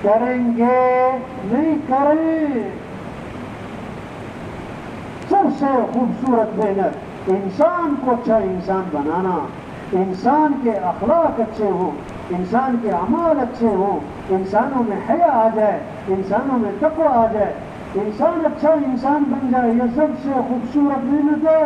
کریں گے نہیں کریں۔ سب سے خوبصورت محنت انسان کو اچھا انسان بنانا، انسان کے اخلاق اچھے ہوں، انسان کے اعمال اچھے ہوں، انسانوں میں حیا آ جائے، انسانوں میں تقوی آ جائے، انسان اچھا انسان بن جائے، یہ سب سے خوبصورت محنت ہے۔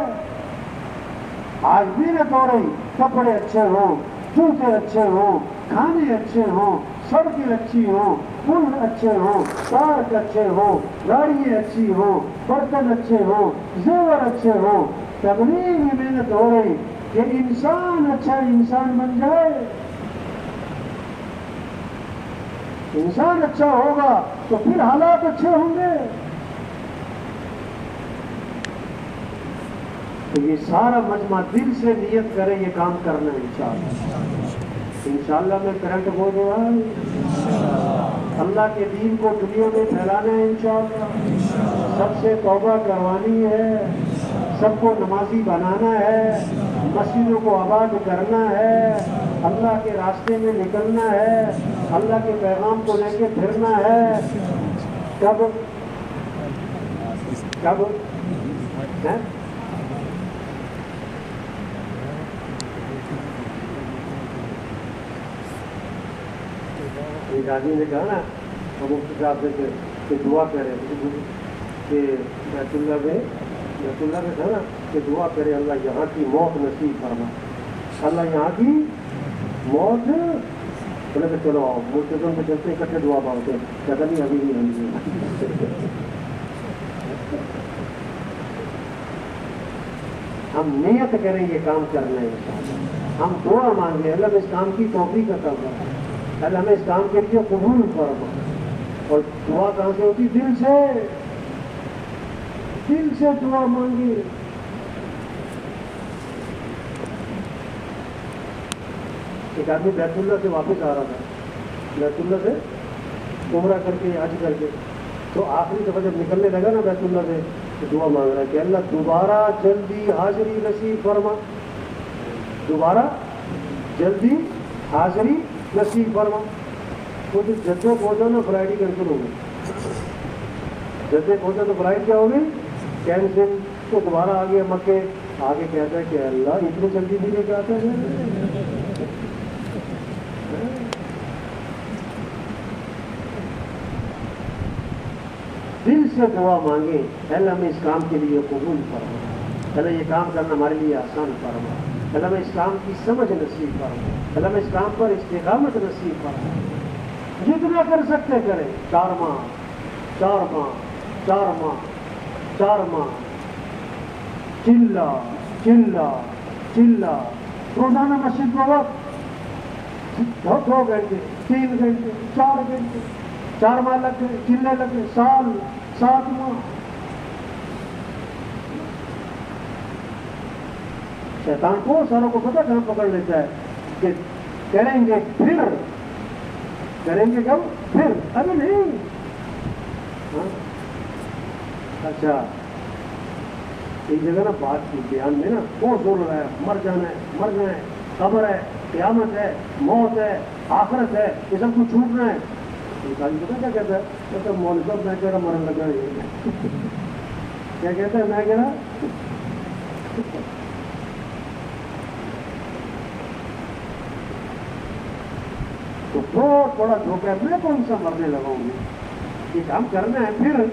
آج محنت ہو رہی، کپڑے اچھے ہوں، جوتے اچھے ہوں، کھانے اچھے ہوں، سڑکیں اچھی ہوں، پل اچھے ہوں، پارک اچھے ہوں، گاڑیاں اچھی ہوں، برتن اچھے ہوں، زیور اچھے ہوں، تبلیغ میں محنت ہو رہی کہ انسان اچھا انسان بن جائے۔ انسان اچھا ہوگا تو پھر حالات اچھے ہوں گے۔ تو یہ سارا مجمع دل سے نیت کرے یہ کام کرنا ہے انشاءاللہ۔ انشاءاللہ میں کرنٹ بول رہا ہوں، اللہ کے دین کو دنیا میں پھیلانا ہے انشاءاللہ، سب سے توبہ کروانی ہے، سب کو نمازی بنانا ہے، مسجدوں کو آباد کرنا ہے، اللہ کے راستے میں نکلنا ہے، اللہ کے پیغام کو لے کے پھرنا ہے۔ کب ہے؟ ایک آدمی نے کہا نا مفتی صاحب سے کہ دعا کرے کہ بیت اللہ میں تھا نا کہ دعا کرے اللہ یہاں کی موت نصیب فرما، اللہ یہاں کی موت۔ بولے کہ چلو آؤ ملتظم میں چلتے اکٹھے دعا پاؤتے ہیں، کہتا نہیں ابھی نہیں ہوئی۔ ہم نیت کریں یہ کام کرنا ہے انشاءاللہ، ہم دعا مانگیں اللہ میں اس کام کی توفیق عطا فرما، اللہ ہمیں اس کام کے لیے قبول فرما۔ اور دعا کہاں سے ہوتی؟ دل سے دعا مانگی۔ ایک آدمی بیت اللہ سے واپس آ رہا تھا، بیت اللہ سے عمرہ کر کے حج کر کے، تو آخری دفعہ جب نکلنے لگا نا بیت اللہ سے تو دعا مانگ رہا ہے کہ اللہ دوبارہ جلدی حاضری نصیب فرما، دوبارہ جلدی حاضری نصیب فرما۔ وہ جو جدے پہنچا نا فلائٹ ہی کینسل ہو گئی، جدے پہنچا تو فلائٹ کیا ہو گئی؟ کینسل۔ تو دوبارہ آ گیا مکے، آگے کہتا ہے کہ اللہ اتنی جلدی بھی لے کے آتا ہے. دل سے دعا مانگے اللہ ہمیں اس کام کے لیے قبول فرما, اللہ یہ کام کرنا ہمارے لیے آسان فرما, اللہ ہمیں اس کام کی سمجھ نصیب فرما, اللہ ہمیں اس کام پر استقامت نصیب فرما. جتنا کر سکتے کریں. 4 ماہ 4 ماہ 4 ماہ 4 ماہ چلا چلا چلا روزانہ مسجد میں وقت 2 گھنٹے 3 گھنٹے 4 گھنٹے 4 ماہ لگ گئے, چلے لگ گئے, سال 7 ماہ. شیطان کو سالوں کو پتہ کہاں پکڑ لیتا ہے کہ کریں گے پھر کریں گے کب پھر ابھی نہیں. اچھا ایک جگہ نا بات کی بیان میں نا بہت زور لگایا, مر جانا ہے, مرنا ہے, قبر ہے, قیامت ہے, موت ہے, آخرت ہے, یہ سب کچھ چھوٹنا ہے. پتا کیا کہتا ہے, کہتا ہے مولوی صاحب میں کہہ رہا مرن لگا ہے. کیا کہتا ہے, میں کہہ رہا تو بہت بڑا دھوکہ ہے, میں کون سا مرنے لگا ہوں گی, یہ کام کرنا ہے پھر.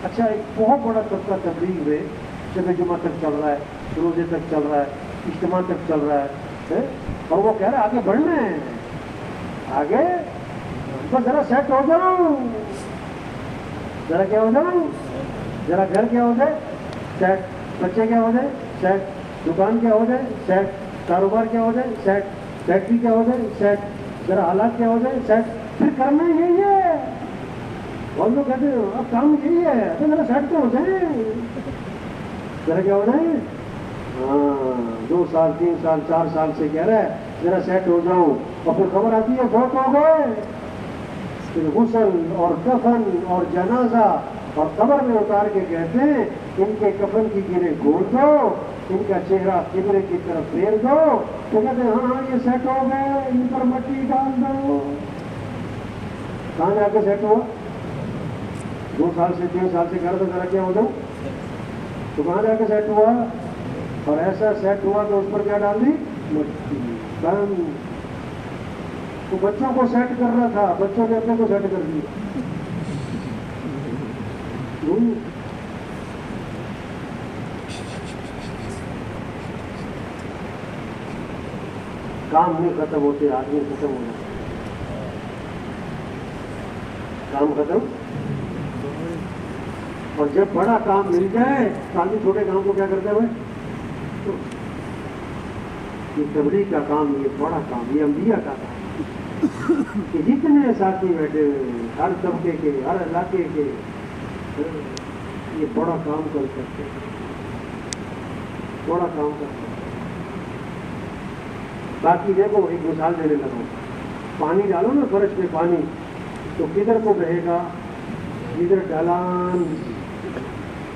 اچھا ایک بہت بڑا طبقہ تبلیغ میں شب جمعہ تک چل رہا ہے, روزے تک چل رہا ہے, اجتماع تک چل رہا ہے, اور وہ کہہ رہا ہے آگے بڑھنا ہے, آگے بس ذرا سیٹ ہو جاؤں, ذرا کیا ہو جاؤں, ذرا گھر کیا ہو جائے سیٹ, بچے کیا ہو جائے سیٹ, دکان کیا ہو جائے سیٹ, کاروبار کیا ہو جائے سیٹ, فیکٹری کیا ہو جائے سیٹ, ذرا حالات کیا ہو جائے سیٹ, پھر کرنا یہی ہے. اور لوگ کہتے ہیں اب کام یہی ہے, تو ذرا سیٹ تو ہو جائیں, ذرا کیا ہو جائے. ہاں 2 سال 3 سال 4 سال سے کہہ رہا ہے ذرا سیٹ ہو جاؤں, اور پھر خبر آتی ہے فوت ہو گئے. پھر غسل اور کفن اور جنازہ اور قبر میں اتار کے کہتے ہیں ان کے کفن کی گرے کھول دو, ان کا چہرہ قبلے کی طرف پھیر دو, تو کہتے ہیں ہاں یہ سیٹ ہو گئے, ان پر مٹی ڈال دو. کہاں جا کے سیٹ ہوا؟ 2 سال سے 3 سال سے کہہ رہا تھا ذرا کیا ہو جاؤ, تو کہاں جا کے سیٹ ہوا؟ اور ایسا سیٹ ہوا تو اس پر کیا ڈال دی, مٹی. بند. تو بچوں کو سیٹ کر رہا تھا, بچوں نے اپنے کو سیٹ کر دیا. کام نہیں ختم ہوتے, آدمی ختم ہو جاتا. کام ختم, اور جب بڑا کام مل جائے تو آدمی چھوٹے کام کو کیا کرتا ہے بھائی, یہ تبلیغ کا کام, یہ بڑا کام, یہ انبیاء کا کام کہ جتنے ساتھی بیٹھے ہوئے ہر طبقے کے, ہر علاقے کے, یہ بڑا کام کر سکتے, بڑا کام کر سکتے. باقی دیکھو ایک مثال دینے لگا, پانی ڈالو نا فرش میں پانی, تو کدھر کو بہے گا, ادھر ڈھلان,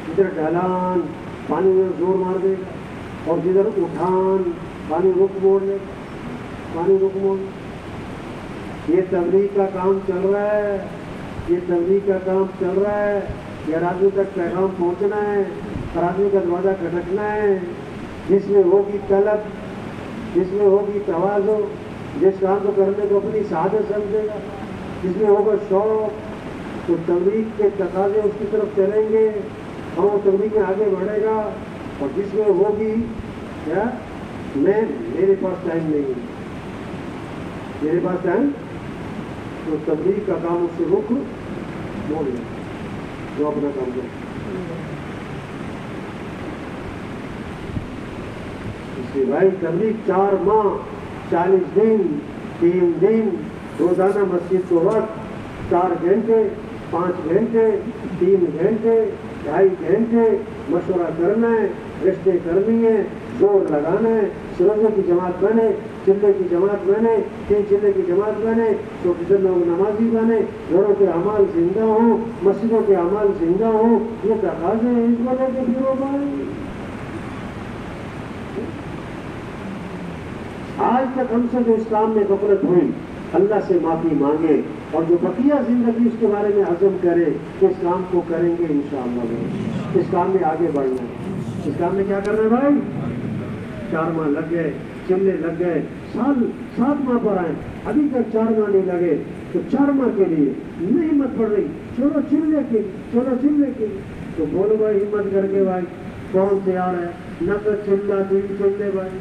ادھر ڈھلان پانی میں زور مار دے گا, اور جدھر اٹھان پانی رک موڑ لے گا, پانی رک موڑ. یہ تبلیغ کا کام چل رہا ہے, یہ تبلیغ کا کام چل رہا ہے. یہ آدمی تک پیغام پہنچنا ہے, ہر آدمی کا دروازہ کھٹکنا ہے. جس میں ہوگی طلب, جس میں ہوگی تواضع, جس کام کو کرنے کو اپنی سعادت سمجھے گا, جس میں ہوگا شوق, تو تبلیغ کے تقاضے اس کی طرف چلیں گے اور وہ تبلیغ میں آگے بڑھے گا. اور جس میں ہوگی کیا میرے پاس ٹائم نہیں ہے, میرے پاس ٹائم, تو تبلیغ کا کام اس سے رخ موڑ لے, جو اپنا کام کرے. اس لیے بھائی تبلیغ 4 ماہ 40 دن 3 دن روزانہ مسجد کو وقت 4 گھنٹے 5 گھنٹے 3 گھنٹے 2.5 گھنٹے مشورہ کرنا ہے, رشتے کرنی ہے, زور لگانا ہے. سرنگوں کی جماعت بنے, چلے کی جماعت بنے, 3 چلے کی جماعت بنے, تو کتنے لوگ نمازی بنے, گھروں کے اعمال زندہ ہوں, مسجدوں کے اعمال زندہ ہوں. یہ تقاضے ہیں اس وجہ کے پھر ہو گئے. آج تک ہم سے جو اسلام میں غفلت ہوئی, اللہ سے معافی مانگے, اور جو بقیہ زندگی اس کے بارے میں عزم کرے کہ اس کام کو کریں گے انشاءاللہ, اس کام میں آگے بڑھنا ہے. اس کام میں کیا کرنا ہے بھائی؟ 4 ماہ لگ گئے، چلنے لگ گئے، سال 7 ماہ پر آئے، ابھی تک 4 ماہ نہیں لگے، تو 4 ماہ کے لیے نہیں ہمت پڑ رہی، چلو چلنے کے، چلو چلنے کے، تو بولو بھائی ہمت کر کے بھائی، کون تیار ہے؟ نہ تو چلنا تین چلنے بھائی،